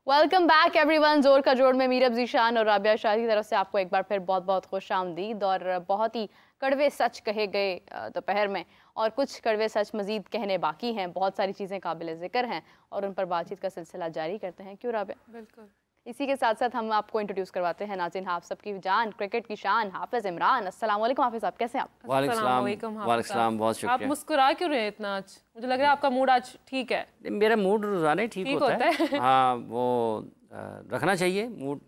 Welcome back everyone. जोर का जोड़ में मीरब जीशान और राबिया शाह की तरफ से आपको एक बार फिर बहुत बहुत खुश आमदीद। और बहुत ही कड़वे सच कहे गए दोपहर में, और कुछ कड़वे सच मजीद कहने बाकी हैं। बहुत सारी चीज़ें काबिल ज़िक्र हैं और उन पर बातचीत का सिलसिला जारी करते हैं। क्यों राबिया? बिल्कुल। इसी के साथ साथ हम आपको इंट्रोड्यूस करवाते हैं नाज़रीन, आप सबकी जान, क्रिकेट की शान, हाफिज़ इमरान। अस्सलाम वालेकुम हाफिज़ साहब, कैसे हैं आप? वालेकुम, बहुत शुक्रिया। आप मुस्कुरा क्यों रहे हैं इतना आज? मुझे लग रहा है आपका मूड आज ठीक है। मेरा मूड रोजाना ही ठीक होता है। हाँ, वो रखना चाहिए मूड।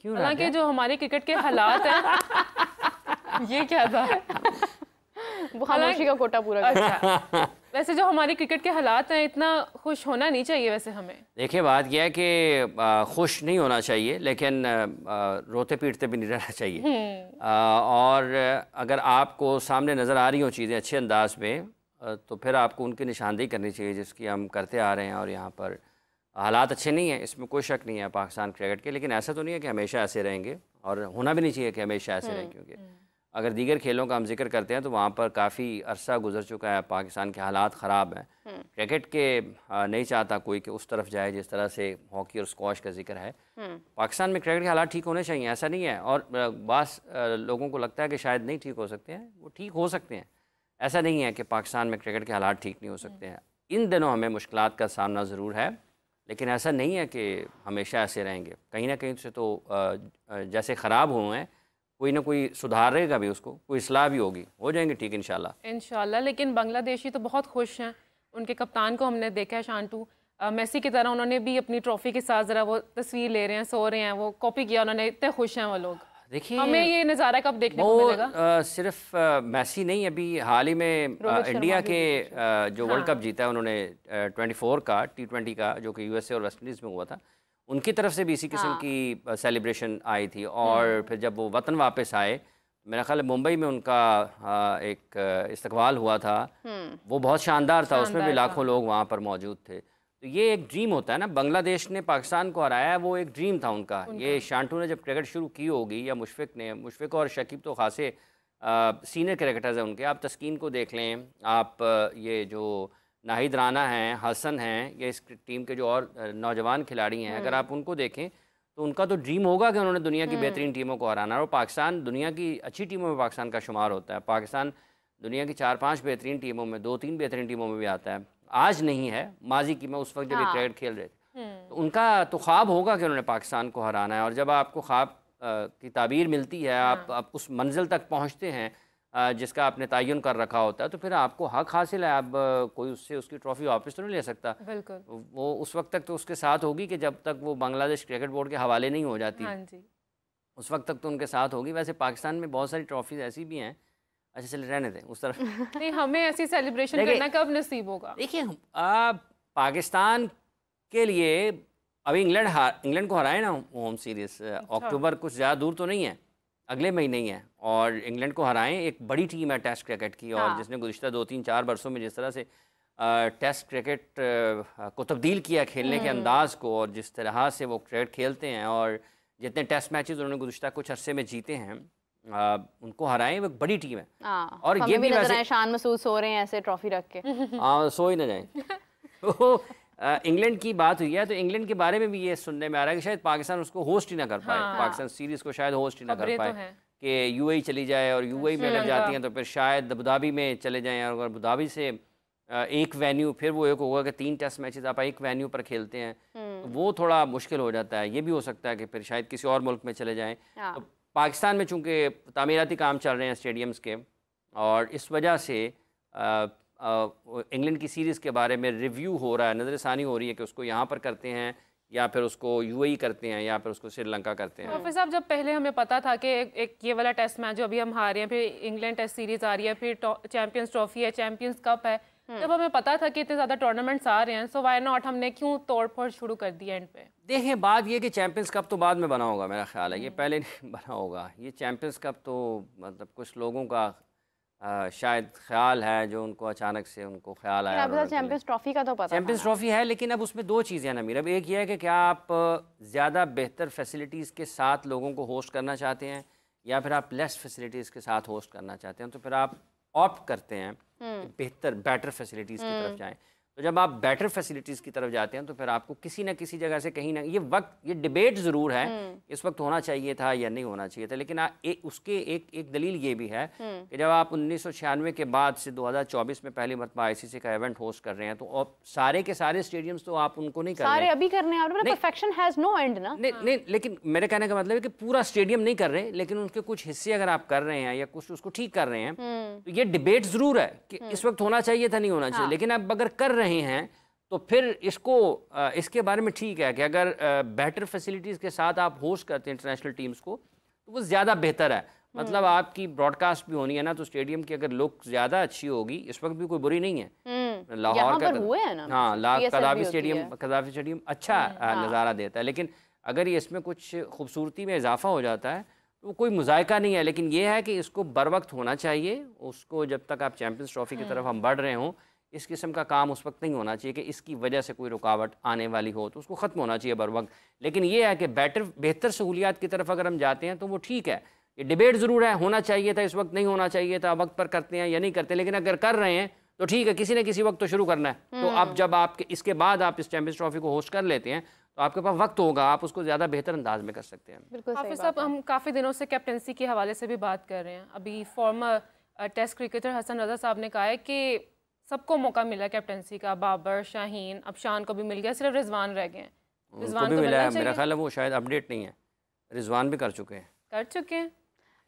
क्यों? हालांकि जो हमारे क्रिकेट के हालात हैं ये क्या था? वो खामोशी का कोटा पूरा। अच्छा, वैसे जो हमारे क्रिकेट के हालात हैं, इतना खुश होना नहीं चाहिए वैसे हमें। देखिए, बात यह है कि खुश नहीं होना चाहिए, लेकिन रोते पीटते भी नहीं रहना चाहिए। और अगर आपको सामने नज़र आ रही हो चीज़ें अच्छे अंदाज में, तो फिर आपको उनकी निशानदेही करनी चाहिए, जिसकी हम करते आ रहे हैं। और यहाँ पर हालात अच्छे नहीं हैं, इसमें कोई शक नहीं है पाकिस्तान क्रिकेट के, लेकिन ऐसा तो नहीं है कि हमेशा ऐसे रहेंगे, और होना भी नहीं चाहिए कि हमेशा ऐसे रहें। क्योंकि अगर दीगर खेलों का हम जिक्र करते हैं तो वहाँ पर काफ़ी अरसा गुजर चुका है, पाकिस्तान के हालात ख़राब हैं। क्रिकेट के नहीं चाहता कोई कि उस तरफ जाए जिस तरह से हॉकी और स्क्वॉश का जिक्र है। पाकिस्तान में क्रिकेट के हालात ठीक होने चाहिए, ऐसा नहीं है। और बास लोगों को लगता है कि शायद नहीं ठीक हो सकते हैं, वो ठीक हो सकते हैं। ऐसा नहीं है कि पाकिस्तान में क्रिकेट के हालात ठीक नहीं हो सकते हैं। इन दिनों हमें मुश्किलात का सामना ज़रूर है, लेकिन ऐसा नहीं है कि हमेशा ऐसे रहेंगे। कहीं ना कहीं से तो जैसे ख़राब हुए हैं, कोई ना कोई सुधारेगा भी, उसको कोई इस्लाह भी होगी, हो जाएंगे ठीक इंशाल्लाह। लेकिन बांग्लादेशी तो बहुत खुश हैं। उनके कप्तान को हमने देखा है, शांटू मेसी की तरह उन्होंने भी अपनी ट्रॉफी के साथ ज़रा वो तस्वीर ले रहे हैं, सो रहे हैं, वो कॉपी किया उन्होंने, इतने खुश हैं वो लोग। देखिए, हमें ये नज़ारा कब देखने को मिलेगा? सिर्फ मैसी नहीं, अभी हाल ही में इंडिया के जो वर्ल्ड कप जीता है उन्होंने 24 का T20 का, जो कि USA और वेस्ट इंडीज़ में हुआ था, उनकी तरफ से भी इसी किस्म की सेलिब्रेशन आई थी। और फिर जब वो वतन वापस आए, मेरा ख्याल है मुंबई में उनका एक इस्तकबाल हुआ था, वो बहुत शानदार था। उसमें भी लाखों लोग वहाँ पर मौजूद थे। तो ये एक ड्रीम होता है ना, बांग्लादेश ने पाकिस्तान को हराया, वो एक ड्रीम था उनका। ये शांटू ने जब क्रिकेट शुरू की होगी, या मुशफिक और शकीब तो खासे सीनियर क्रिकेटर्स हैं उनके। आप तस्कीन को देख लें, आप ये जो नाहिद राना हैं, हसन हैं, ये इस टीम के जो और नौजवान खिलाड़ी हैं, अगर आप उनको देखें तो उनका तो ड्रीम होगा कि उन्होंने दुनिया की बेहतरीन टीमों को हराना। और पाकिस्तान दुनिया की अच्छी टीमों में पाकिस्तान का शुमार होता है। पाकिस्तान दुनिया की 4-5 बेहतरीन टीमों में, 2-3 बेहतरीन टीमों में भी आता है। आज नहीं है, माजी की में उस वक्त जब ये क्रिकेट खेल रहे थे, तो उनका तो ख्वाब होगा कि उन्होंने पाकिस्तान को हराना है। और जब आपको ख्वाब की ताबीर मिलती है, आप उस मंजिल तक पहुँचते हैं जिसका आपने तयन कर रखा होता है, तो फिर आपको हक हासिल है। अब कोई उससे उसकी ट्रॉफी वापस तो नहीं ले सकता। बिल्कुल। वो उस वक्त तक तो उसके साथ होगी कि जब तक वो बांग्लादेश क्रिकेट बोर्ड के हवाले नहीं हो जाती। हाँ जी। उस वक्त तक तो उनके साथ होगी। वैसे पाकिस्तान में बहुत सारी ट्रॉफीज ऐसी भी हैं। अच्छा, चले रहने दें उस तरफ। नहीं, हमें ऐसी सेलिब्रेशन करना कब नसीब होगा? देखिए, पाकिस्तान के लिए अभी इंग्लैंड को हराए ना होम सीरीज, अक्टूबर कुछ ज़्यादा दूर तो नहीं है, अगले महीने ही है। और इंग्लैंड को हराएं, एक बड़ी टीम है टेस्ट क्रिकेट की, और जिसने गुज़िश्ता 2-3-4 वर्षों में जिस तरह से टेस्ट क्रिकेट को तब्दील किया खेलने के अंदाज को, और जिस तरह से वो क्रिकेट खेलते हैं, और जितने टेस्ट मैचेस उन्होंने गुज़िश्ता कुछ अरसे में जीते हैं, उनको हराएं। वो बड़ी टीम है। और ये भी वैसे शान महसूस हो रहे हैं ऐसे ट्रॉफी रख के। सो ही ना जाए। तो इंग्लैंड की बात हुई है, तो इंग्लैंड के बारे में भी ये सुनने में आ रहा है कि शायद पाकिस्तान उसको होस्ट ही ना कर पाए। पाकिस्तान सीरीज़ को शायद होस्ट ही ना कर पाए, कि UAE चली जाए, और UAE में अगर जाती हैं तो फिर शायद अबू धाबी में चले जाएं। और अबू धाबी से एक वेन्यू, फिर वो एक होगा कि 3 टेस्ट मैचेस आप एक वेन्यू पर खेलते हैं, तो वो थोड़ा मुश्किल हो जाता है। ये भी हो सकता है कि फिर शायद किसी और मुल्क में चले जाएँ। तो पाकिस्तान में चूँकि तामीराती काम चल रहे हैं स्टेडियम्स के, और इस वजह से इंग्लैंड की सीरीज़ के बारे में रिव्यू हो रहा है, नज़रसानी हो रही है कि उसको यहाँ पर करते हैं, या फिर उसको UAE करते हैं, या फिर उसको श्रीलंका करते हैं। फिर साहब, जब पहले हमें पता था कि एक ये वाला टेस्ट मैच जो अभी हम हारे हैं, फिर इंग्लैंड टेस्ट सीरीज़ आ रही है, फिर चैंपियंस ट्रॉफी है, चैंपियंस कप है, जब हमें पता था कि इतने ज़्यादा टूर्नामेंट्स आ रहे हैं, सो वाई नॉट, हमने क्यों तोड़ फोड़ शुरू कर दी एंड पे? देखें, बात ये कि चैंपियंस कप तो बाद में बना होगा, मेरा ख्याल है, ये पहले नहीं बना होगा। ये चैंपियंस कप तो मतलब कुछ लोगों का शायद ख्याल है, जो उनको अचानक से उनको ख्याल आया। चैंपियंस ट्रॉफी का तो पता, चैंपियंस ट्रॉफी है, लेकिन अब उसमें 2 चीज़ें हैं ना मीर। अब एक ये है कि क्या आप ज़्यादा बेहतर फैसिलिटीज़ के साथ लोगों को होस्ट करना चाहते हैं, या फिर आप लेस फैसिलिटीज़ के साथ होस्ट करना चाहते हैं। तो फिर आप ऑप्ट करते हैं बेटर फैसिलिटीज़ की तरफ जाएँ। तो तो जब आप बेटर फैसिलिटीज़ की तरफ जाते हैं तो फिर आपको किसी ना किसी जगह से कहीं ना ये डिबेट ज़रूर है इस वक्त होना चाहिए था या नहीं होना चाहिए था, लेकिन उसके एक दलील ये भी है कि जब आप 1996 के बाद से 2024 में पहली मरतबा आईसीसी का इवेंट होस्ट कर रहे हैं तो अब सारे के सारे स्टेडियम्स तो आप उनको नहीं कर रहे हैं, सारे अभी करने हैं, परफेक्शन हैज नो एंड ना। नहीं, लेकिन मेरे कहने का मतलब है कि पूरा स्टेडियम नहीं कर रहे, लेकिन उनके कुछ हिस्से अगर आप कर रहे हैं या कुछ उसको ठीक कर रहे हैं तो ये डिबेट ज़रूर है कि इस वक्त होना चाहिए था नहीं होना चाहिए, लेकिन आप अगर कर रहे हैं तो फिर इसके बारे में ठीक है कि अगर बेटर फैसिलिटीज़ के साथ आप होस्ट करते हैं इंटरनेशनल टीम्स को तो वो ज़्यादा बेहतर है। मतलब आपकी ब्रॉडकास्ट भी होनी है ना, तो स्टेडियम की अगर लुक ज़्यादा अच्छी होगी, इस वक्त भी कोई बुरी नहीं है। लाहौर का हुए हैं ना, हाँ, कदाफी स्टेडियम अच्छा नज़ारा देता है, लेकिन अगर ये इसमें कुछ खूबसूरती में इजाफा हो जाता है तो कोई मुज़ायका नहीं है। लेकिन ये है कि इसको बर वक्त होना चाहिए, उसको जब तक आप चैम्पियंस ट्रॉफी की तरफ हम बढ़ रहे हों, इस किस्म का काम उस वक्त नहीं होना चाहिए कि इसकी वजह से कोई रुकावट आने वाली हो, तो उसको ख़त्म होना चाहिए बर वक्त। लेकिन ये है कि बेहतर सहूलियात की तरफ अगर हम जाते हैं तो वो ठीक है। ये डिबेट ज़रूर है, होना चाहिए था इस वक्त, नहीं होना चाहिए था, वक्त पर करते हैं या नहीं करते, लेकिन अगर कर रहे हैं तो ठीक है, किसी न किसी वक्त तो शुरू करना है। तो अब जब आपके इसके बाद आप इस चैम्पियंस ट्रॉफी को होस्ट कर लेते हैं तो आपके पास वक्त होगा, आप उसको ज़्यादा बेहतर अंदाज में कर सकते हैं। हाफिज साहब, हम काफ़ी दिनों से कैप्टनसी के हवाले से भी बात कर रहे हैं। अभी फॉर्मर टेस्ट क्रिकेटर हसन रज़ा साहब ने कहा है कि सबको मौका मिला कैप्टनसी का, बाबर, शाहीन, अब शान को भी मिल गया, सिर्फ रिजवान रह गए हैं। रिजवान को मिला है, मेरा ख्याल है वो शायद अपडेट नहीं है, रिजवान भी कर चुके हैं।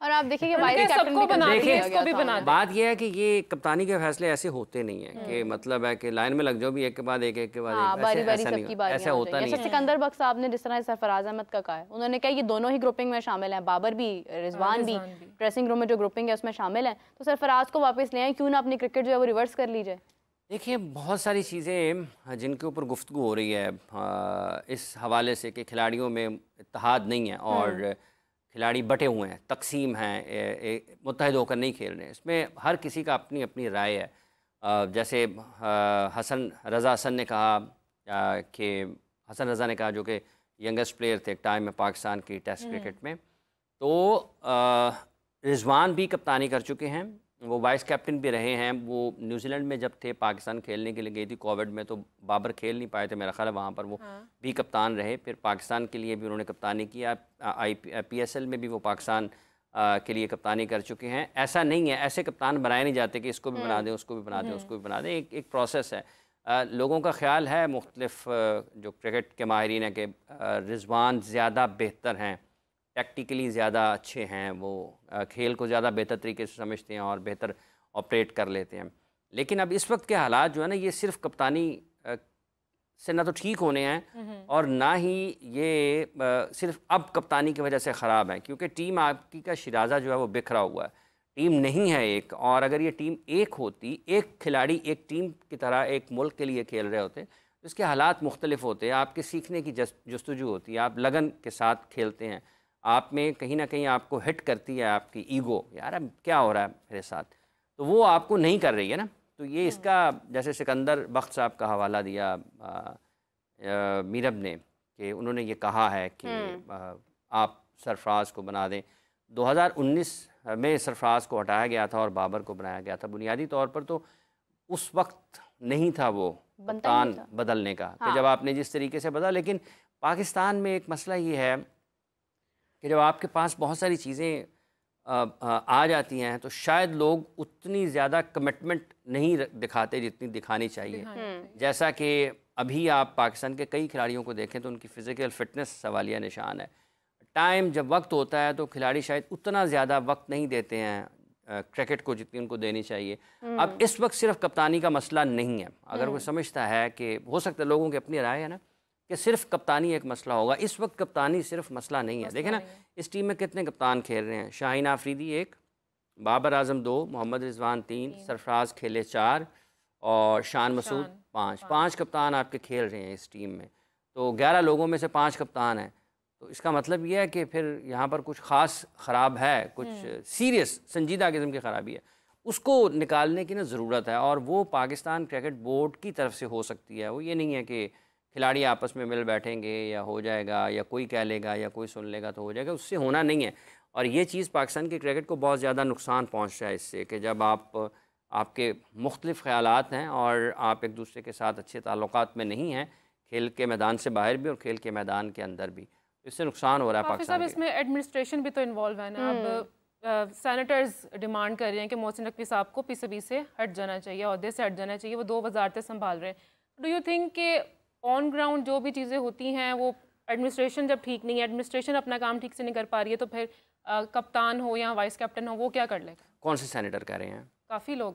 और आप देखिए वाइस कैप्टन भी बना बात यह है कि ये कप्तानी के फैसले ऐसे होते नहीं है कि मतलब है कि लाइन में लग जाओ भी एक के बाद एक के बाद एक, बारी बारी सबकी बारी ऐसा होता नहीं है। सिकंदर बख्श साहब ने जिस तरह सरफराज अहमद का कहा है, उन्होंने कहा ये दोनों ही ग्रुपिंग में शामिल हैं, बाबर भी रिजवान भी ड्रेसिंग रूम में जो ग्रुपिंग है उसमें शामिल है, तो सरफराज को वापस ले आए, क्यों ना अपनी क्रिकेट जो है वो रिवर्स कर लीजिए। देखिए, बहुत सारी चीज़ें जिनके ऊपर गुफ्तगू हो रही है इस हवाले से कि खिलाड़ियों में इत्तेहाद नहीं है और खिलाड़ी बटे हुए हैं, तकसीम हैं, मुत्तहिद होकर नहीं खेल रहे हैं। इसमें हर किसी का अपनी अपनी राय है। जैसे हसन रज़ा ने कहा कि हसन रज़ा ने कहा, जो कि यंगेस्ट प्लेयर थे एक टाइम में पाकिस्तान की टेस्ट क्रिकेट में, तो रिजवान भी कप्तानी कर चुके हैं, वो वाइस कैप्टन भी रहे हैं। वो न्यूजीलैंड में जब थे, पाकिस्तान खेलने के लिए गई थी कोविड में, तो बाबर खेल नहीं पाए थे, मेरा ख्याल है वहाँ पर वो भी कप्तान रहे। फिर पाकिस्तान के लिए भी उन्होंने कप्तानी किया, PSL में भी वो पाकिस्तान के लिए कप्तानी कर चुके हैं। ऐसा नहीं है, ऐसे कप्तान बनाए नहीं जाते कि इसको भी बना दें, उसको भी बना दें, उसको भी बना दें। एक प्रोसेस है। लोगों का ख्याल है, मुख्तलिफ जो क्रिकेट के माहिरीन हैं, कि रिजवान ज़्यादा बेहतर हैं, टैक्टिकली ज़्यादा अच्छे हैं, वो खेल को ज़्यादा बेहतर तरीके से समझते हैं और बेहतर ऑपरेट कर लेते हैं। लेकिन अब इस वक्त के हालात जो है ना, ये सिर्फ कप्तानी से ना तो ठीक होने हैं और ना ही ये सिर्फ अब कप्तानी की वजह से ख़राब है, क्योंकि टीम आपकी का शिराजा जो है वो बिखरा हुआ है, टीम नहीं है एक। और अगर ये टीम एक होती, एक खिलाड़ी एक टीम की तरह एक मुल्क के लिए खेल रहे होते, तो इसके हालात मुख्तलिफ होते हैं। आपके सीखने की जस्तजू होती है, आप लगन के साथ खेलते हैं, आप में कहीं ना कहीं आपको हिट करती है आपकी ईगो, यार अब क्या हो रहा है मेरे साथ, तो वो आपको नहीं कर रही है ना। तो ये इसका, जैसे सिकंदर बख्श साहब का हवाला दिया मीरब ने, कि उन्होंने ये कहा है कि आप सरफराज को बना दें। 2019 में सरफराज को हटाया गया था और बाबर को बनाया गया था। बुनियादी तौर पर तो उस वक्त नहीं था वो कप्तान बदलने का, कि जब आपने जिस तरीके से बदला। लेकिन पाकिस्तान में एक मसला ये है कि जब आपके पास बहुत सारी चीज़ें आ जाती हैं तो शायद लोग उतनी ज़्यादा कमिटमेंट नहीं दिखाते जितनी दिखानी चाहिए। जैसा कि अभी आप पाकिस्तान के कई खिलाड़ियों को देखें तो उनकी फ़िज़िकल फ़िटनेस सवालिया निशान है। टाइम जब वक्त होता है तो खिलाड़ी शायद उतना ज़्यादा वक्त नहीं देते हैं क्रिकेट को जितनी उनको देनी चाहिए। अब इस वक्त सिर्फ कप्तानी का मसला नहीं है। अगर कोई समझता है कि हो सकता है, लोगों की अपनी राय है ना, कि सिर्फ कप्तानी एक मसला होगा, इस वक्त कप्तानी सिर्फ मसला नहीं है। देखें ना, इस टीम में कितने कप्तान खेल रहे हैं। शाहीन आफरीदी 1, बाबर आजम 2, मोहम्मद रिजवान 3, सरफराज खेले 4 और शान मसूद 5 कप्तान आपके खेल रहे हैं इस टीम में। तो 11 लोगों में से 5 कप्तान हैं। तो इसका मतलब यह है कि फिर यहाँ पर कुछ ख़ास ख़राब है, कुछ सीरियस संजीदा किस्म की ख़राबी है, उसको निकालने की ना ज़रूरत है। और वो पाकिस्तान क्रिकेट बोर्ड की तरफ से हो सकती है। वो ये नहीं है कि खिलाड़ी आपस में मिल बैठेंगे या हो जाएगा, या कोई कह लेगा या कोई सुन लेगा तो हो जाएगा, उससे होना नहीं है। और ये चीज़ पाकिस्तान के क्रिकेट को बहुत ज़्यादा नुकसान पहुँच रहा है इससे, कि जब आप आपके मुख्तलिफ ख़यालात हैं और आप एक दूसरे के साथ अच्छे ताल्लुकात में नहीं हैं, खेल के मैदान से बाहर भी और खेल के मैदान के अंदर भी, इससे नुकसान हो रहा है पाकिस्तान साहब। इसमें एडमिनिस्ट्रेशन भी तो इन्वॉल्व है ना। अब सेनेटर्स डिमांड कर रहे हैं कि मोहसिन नकवी साहब को पीसीबी से हट जाना चाहिए, ओहदे से हट जाना चाहिए, वो 2 वजारतें संभाल रहे हैं। डू यू थिंक कि ऑन ग्राउंड जो भी चीज़ें होती हैं वो एडमिनिस्ट्रेशन जब ठीक नहीं है, एडमिनिस्ट्रेशन अपना काम ठीक से नहीं कर पा रही है, तो फिर कप्तान हो या वाइस कैप्टन हो वो क्या कर लेगा? कौन से सेनेटर कह रहे हैं? काफ़ी लोग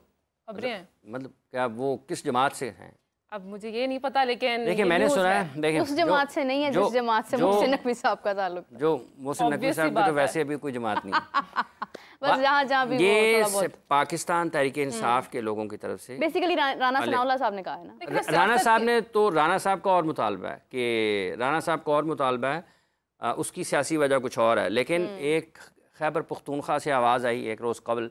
खबरें हैं। मतलब क्या वो किस जमात से हैं? अब मुझे ये नहीं पता, लेकिन देखिए मैंने सुना है, देखिए उस जमात से नहीं है जिस जमात से मोहसिन नकवी साहब का ताल्लुक, जो मोहसिन नकवी साहब की तो वैसे अभी कोई जमात नहीं बस जहाँ भी ये पाकिस्तान तहरीक इंसाफ के लोगों की तरफ से बेसिकली राना सनाउल्लाह साहब ने कहा है ना। राना साहब ने तो, राना साहब का और मुतालबा है कि राना साहब का और मुतालबा है, उसकी सियासी वजह कुछ और है। लेकिन एक खैबर पुख्तूनख्वा से आवाज़ आई एक रोज़ कबल,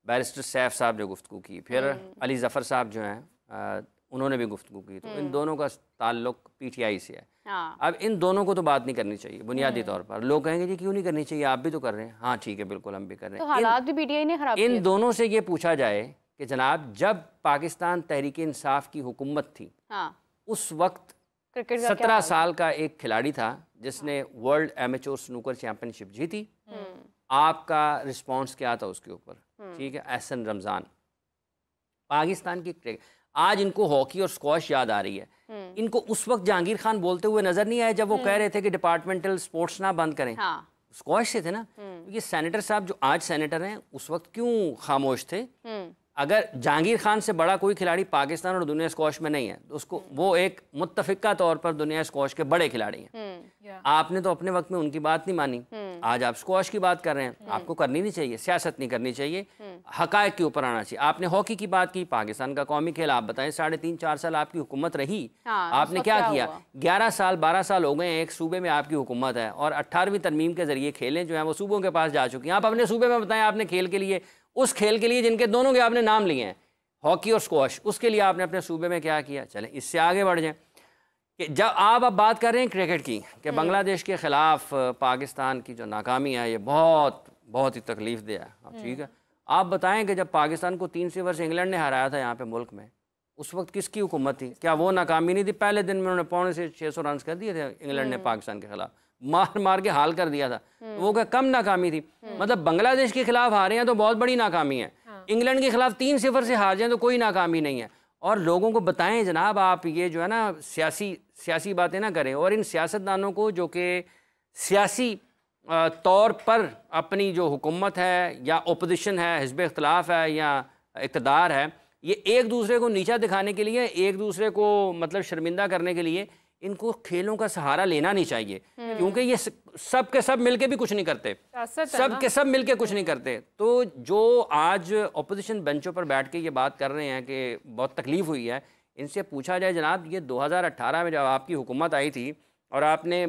बैरिस्टर सैफ साहब ने गुफ्तगू की, फिर अली ज़फ़र साहब जो हैं उन्होंने भी गुफ्तगू की, तो इन दोनों का ताल्लुक पीटीआई से है। हाँ। अब इन दोनों को तो बात नहीं करनी चाहिए बुनियादी तौर पर। लोग कहेंगे जी क्यों नहीं करनी चाहिए, आप भी तो कर रहे हैं। हाँ ठीक है, बिल्कुल हम भी कर रहे हैं। तो हालात भी पीटीआई ने खराब इन दोनों से ये पूछा जाए कि जनाब जब पाकिस्तान तहरीक इंसाफ की हुकूमत थी, हाँ। उस वक्त 17 साल का एक खिलाड़ी था जिसने वर्ल्ड एमेच्योर स्नूकर चैंपियनशिप जीती। आपका रिस्पॉन्स क्या था उसके ऊपर? ठीक है, एहसन रमज़ान। पाकिस्तान की आज इनको हॉकी और स्क्वॉश याद आ रही है। इनको उस वक्त जहांगीर खान बोलते हुए नजर नहीं आए जब वो कह रहे थे कि डिपार्टमेंटल स्पोर्ट्स ना बंद करें। हाँ। स्क्वॉश से थे ना। ये सेनेटर साहब जो आज सेनेटर हैं उस वक्त क्यों खामोश थे? अगर जहांगीर खान से बड़ा कोई खिलाड़ी पाकिस्तान और दुनिया स्क्वॉश में नहीं है तो उसको वो एक मुत्तफिका तौर पर दुनिया स्क्वॉश के बड़े खिलाड़ी हैं। आपने तो अपने वक्त में उनकी बात नहीं मानी, आज आप स्क्वॉश की बात कर रहे हैं। आपको करनी नहीं चाहिए, सियासत नहीं करनी चाहिए, हकायक के ऊपर आना चाहिए। आपने हॉकी की बात की, पाकिस्तान का कौमी खेल, आप बताएं 3.5-4 साल आपकी हुकूमत रही। आपने क्या किया? 11 साल 12 साल हो गए एक सूबे में आपकी हुकूमत है और 18वीं तरमीम के जरिए खेलें जो है वो सूबों के पास जा चुकी हैं। आप अपने सूबे में बताएं आपने खेल के लिए, उस खेल के लिए जिनके दोनों के आपने नाम लिए हैं, हॉकी और स्क्वॉश, उसके लिए आपने अपने सूबे में क्या किया? चलें इससे आगे बढ़ जाएं कि जब आप अब बात कर रहे हैं क्रिकेट की कि बांग्लादेश के ख़िलाफ़ पाकिस्तान की जो नाकामी है ये बहुत ही तकलीफ दे है। ठीक है, आप बताएं कि जब पाकिस्तान को 3-0 से इंग्लैंड ने हराया था यहाँ पे मुल्क में, उस वक्त किसकी हुकूमत थी? क्या वो नाकामी नहीं थी? पहले दिन में उन्होंने 650 रन कर दिए थे इंग्लैंड ने पाकिस्तान के खिलाफ, मार के हाल कर दिया था। वो क्या कम नाकामी थी? मतलब बांग्लादेश के खिलाफ हारे हैं तो बहुत बड़ी नाकामी है। इंग्लैंड के खिलाफ 3-0 से हार जाए तो कोई नाकामी नहीं है। और लोगों को बताएं जनाब, आप ये जो है ना सियासी बातें ना करें, और इन सियासतदानों को जो कि सियासी तौर पर अपनी जो हुकूमत है या ओपोजिशन है, हिज़्ब इख्तिलाफ है या इक़्तिदार है, ये एक दूसरे को नीचा दिखाने के लिए, एक दूसरे को मतलब शर्मिंदा करने के लिए इनको खेलों का सहारा लेना नहीं चाहिए, क्योंकि ये सब के सब मिलके भी कुछ नहीं करते, सब के सब मिलके कुछ नहीं करते। तो जो आज ऑपोजिशन बेंचों पर बैठ के ये बात कर रहे हैं कि बहुत तकलीफ हुई है, इनसे पूछा जाए जनाब ये 2018 में जब आपकी हुकूमत आई थी और आपने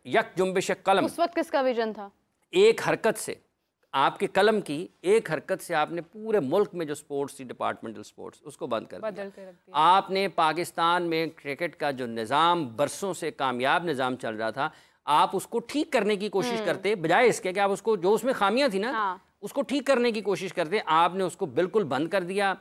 यक जुम्बिश कलम, उस वक्त किसका विजन था? एक हरकत से, आपके कलम की एक हरकत से आपने पूरे मुल्क में जो स्पोर्ट्स थी, डिपार्टमेंटल स्पोर्ट्स, उसको बंद कर दिया। आपने पाकिस्तान में क्रिकेट का जो निज़ाम बरसों से कामयाब निज़ाम चल रहा था, आप उसको ठीक करने की कोशिश करते, बजाय इसके कि आप उसको, जो उसमें खामियां थी ना, उसको ठीक करने की कोशिश करते, आपने उसको बिल्कुल बंद कर दिया।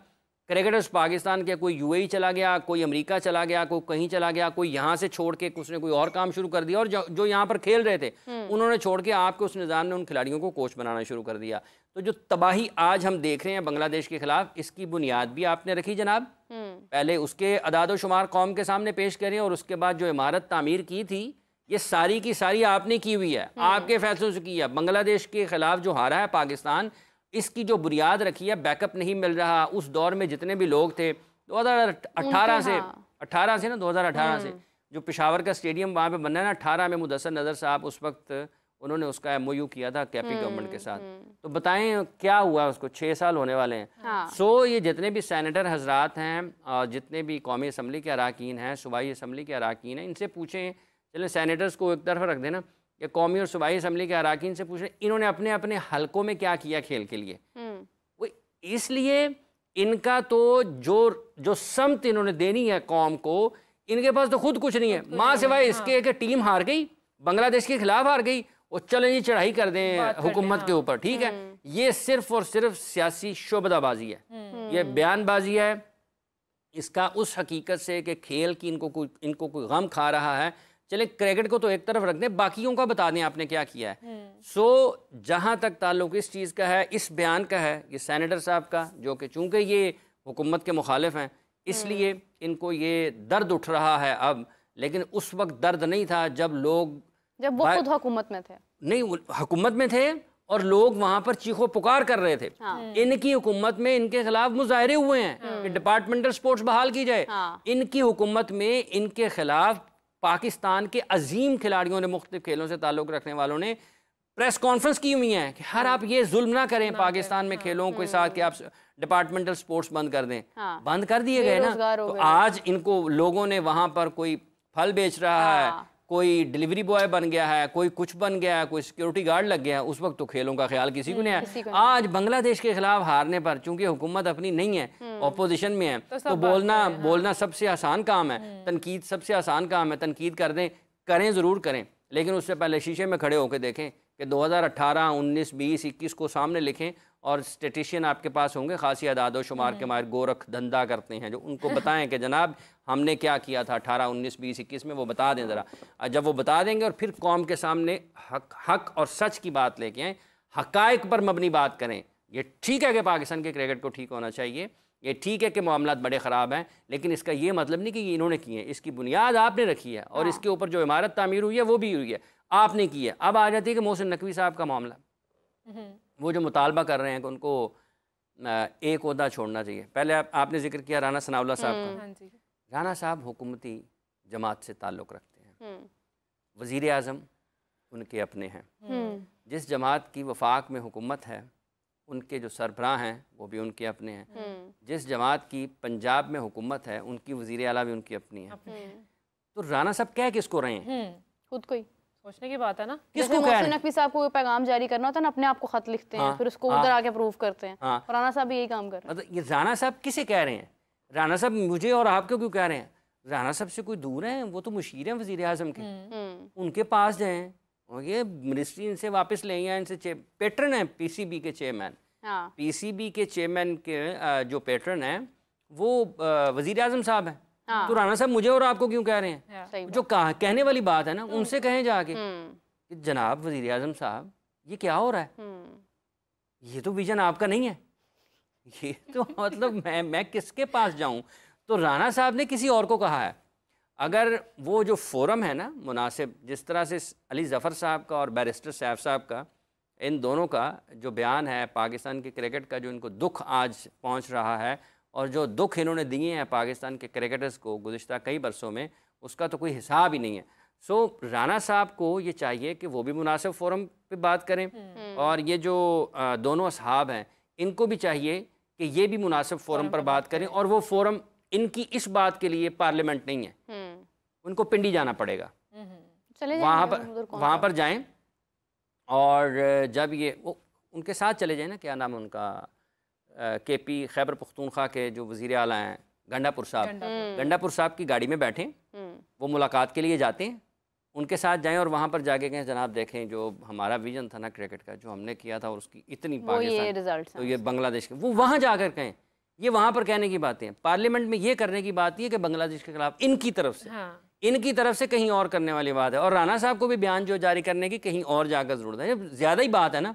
क्रिकेटर्स पाकिस्तान के कोई यूएई चला गया, कोई अमेरिका चला गया, कोई कहीं चला गया, कोई यहाँ से छोड़ के उसने कोई और काम शुरू कर दिया, और जो यहाँ पर खेल रहे थे उन्होंने छोड़ के आपके उस निज़ाम ने उन खिलाड़ियों को कोच बनाना शुरू कर दिया। तो जो तबाही आज हम देख रहे हैं बांग्लादेश के खिलाफ, इसकी बुनियाद भी आपने रखी जनाब। पहले उसके अदाद शुमार कौम के सामने पेश करें, और उसके बाद जो इमारत तामीर की थी ये सारी की सारी आपने की हुई है, आपके फैसलों से की है। बांग्लादेश के खिलाफ जो हारा है पाकिस्तान, इसकी जो बुनियाद रखी है, बैकअप नहीं मिल रहा। उस दौर में जितने भी लोग थे 2018 से ना 2018 से जो पेशावर का स्टेडियम वहाँ पे बनना है ना, 18 में मुदस्सर नज़र साहब उस वक्त उन्होंने उसका MOU किया था कैपी गवर्नमेंट के साथ। तो बताएं क्या हुआ, उसको 6 साल होने वाले हैं। सो ये जितने भी सेनेटर हजरात हैं और जितने भी कौमी असम्बली के अराकीन हैं, सूबाई असम्बली के अराकीन हैं, इनसे पूछें, चलें सेनेटर्स को एक तरफ रख देना, या कौमी और सूबाई असम्बली के अराकीन से पूछ रहे इन्होंने अपने अपने हलकों में क्या किया खेल के लिए। वो इसलिए इनका तो जो समत इन्होंने देनी है कौम को, इनके पास तो खुद कुछ नहीं है, माँ सिवाय इसके कि टीम हार गई, बांग्लादेश के खिलाफ हार गई, वो चले जी चढ़ाई कर दें हुकूमत के ऊपर, ठीक है। ये सिर्फ और सिर्फ सियासी शोबदाबाजी है, ये बयानबाजी है। इसका उस हकीकत से कि खेल की इनको कोई गम खा रहा है, चले क्रिकेट को तो एक तरफ रख दें, बाकियों का बता दें आपने क्या किया है। सो जहाँ तक ताल्लुक इस चीज़ का है, इस बयान का है, ये सेनेटर साहब का, जो कि चूँकि ये हुकूमत के मुखालिफ हैं इसलिए इनको ये दर्द उठ रहा है अब, लेकिन उस वक्त दर्द नहीं था जब वो खुद हुकूमत में थे। नहीं, हुकूमत में थे और लोग वहाँ पर चीखो पुकार कर रहे थे। इनकी हुकूमत में इनके खिलाफ मुजाहरे हुए हैं कि डिपार्टमेंटल स्पोर्ट्स बहाल की जाए। इनकी हुकूमत में इनके खिलाफ पाकिस्तान के अजीम खिलाड़ियों ने, मुख्तलिफ खेलों से ताल्लुक़ रखने वालों ने प्रेस कॉन्फ्रेंस की हुई है कि हर आप ये जुल्म ना करें पाकिस्तान में खेलों के साथ कि आप डिपार्टमेंटल स्पोर्ट्स बंद कर दें। बंद कर दिए गए ना, तो आज इनको लोगों ने वहाँ पर कोई फल बेच रहा है, कोई डिलीवरी बॉय बन गया है, कोई कुछ बन गया है, कोई सिक्योरिटी गार्ड लग गया है, उस वक्त तो खेलों का ख्याल किसी को नहीं है। आज बांग्लादेश के खिलाफ हारने पर, चूंकि हुकूमत अपनी नहीं है, ऑपोजिशन में है, तो बोलना सबसे आसान काम है, तनकीद सबसे आसान काम है। तनकीद कर दें, करें ज़रूर करें, लेकिन उससे पहले शीशे में खड़े होकर देखें कि 2018, 19, 20, 21 को सामने लिखें और स्टेटिशियन आपके पास होंगे, खासी अदाद शुमार के माहिर, गोरख धंधा करते हैं, जो उनको बताएं कि जनाब हमने क्या किया था 18, 19, 20, 21 में, वो बता दें ज़रा। जब वो बता देंगे और फिर कौम के सामने हक और सच की बात लेके आएँ, हकायक पर मबनी बात करें। ये ठीक है कि पाकिस्तान के क्रिकेट को ठीक होना चाहिए, ये ठीक है कि मामलात बड़े ख़राब हैं, लेकिन इसका ये मतलब नहीं कि ये इन्होंने किए हैं। इसकी बुनियाद आपने रखी है और इसके ऊपर जो इमारत तामीर हुई है वो भी हुई है, आपने की है। अब आ जाती है कि मोहसिन नकवी साहब का मामला, वो जो मुतालबा कर रहे हैं कि उनको एक ओहदा छोड़ना चाहिए। पहले आपने जिक्र किया राना सनाउल्लाह साहब का। राना साहब हुकूमती जमात से ताल्लुक़ रखते हैं, वज़ीर आज़म उनके अपने हैं, जिस जमात की वफाक में हुकूमत है उनके जो सरबराह हैं वो भी उनके अपने हैं, जिस जमात की पंजाब में हुकूमत है उनकी वज़ीर आला भी उनकी अपनी है। तो राना साहब कह किसको रहे हैं? खुद को ही। सोचने की बात है ना। जैसे मोहसिन नकवी साहब को पैगाम जारी करना होता है ना, अपने आप को खत लिखते हैं, फिर उसको उधर आके प्रूव करते हैं। राना साहब भी यही काम कर रहे हैं। मतलब ये राना साहब किसे कह रहे हैं? राना साहब मुझे और आपको क्यों कह रहे हैं? राना साहब से कोई दूर हैं? वो तो मुशीर हैं वज़ीर आज़म के, उनके पास जाएं और ये मिनिस्ट्री इनसे वापस ले आए। इनसे पेट्रन है पीसीबी के चेयरमैन, पीसीबी के चेयरमैन के जो पेट्रन है वो वज़ीर आज़म साहब हैं। तो राना साहब मुझे और आपको क्यों कह रहे हैं? जो कहने वाली बात है ना, उनसे कहें जाके कि जनाब वज़ीर आज़म साहब ये क्या हो रहा है, ये तो विजन आपका नहीं है, ये तो मतलब मैं किसके पास जाऊं? तो राना साहब ने किसी और को कहा है। अगर वो जो फोरम है ना मुनासिब, जिस तरह से अली ज़फ़र साहब का और बैरिस्टर सैफ साहब का, इन दोनों का जो बयान है पाकिस्तान के क्रिकेट का, जो इनको दुख आज पहुंच रहा है और जो दुख इन्होंने दिए हैं पाकिस्तान के क्रिकेटर्स को गुज़िश्ता कई बरसों में, उसका तो कोई हिसाब ही नहीं है। सो राना साहब को ये चाहिए कि वो भी मुनासिब फ़ोरम पे बात करें, और ये जो दोनों असहाब हैं इनको भी चाहिए कि ये भी मुनासिब फ़ोरम पर बात करें। और वो फ़ोरम इनकी इस बात के लिए पार्लियामेंट नहीं है, उनको पिंडी जाना पड़ेगा, वहाँ पर जाएं। और जब ये उनके साथ चले जाएं ना, क्या नाम है उनका, केपी खैबर पख्तूनख्वा के जो वज़ीर आला हैं गंडापुर साहब की गाड़ी में बैठें, वो मुलाकात के लिए जाते हैं, उनके साथ जाएं और वहाँ पर जाके कहें जनाब देखें जो हमारा विजन था ना क्रिकेट का, जो हमने किया था और उसकी इतनी पाकिस्तान तो ये बांग्लादेश के, वो वहाँ जाकर कहें। ये वहाँ पर कहने की बातें हैं, पार्लियामेंट में ये करने की बात है कि बांग्लादेश के खिलाफ इनकी तरफ से कहीं और करने वाली बात है। और राना साहब को भी बयान जो जारी करने की कहीं और जाकर ज़रूरत है। जब ज़्यादा ही बात है ना,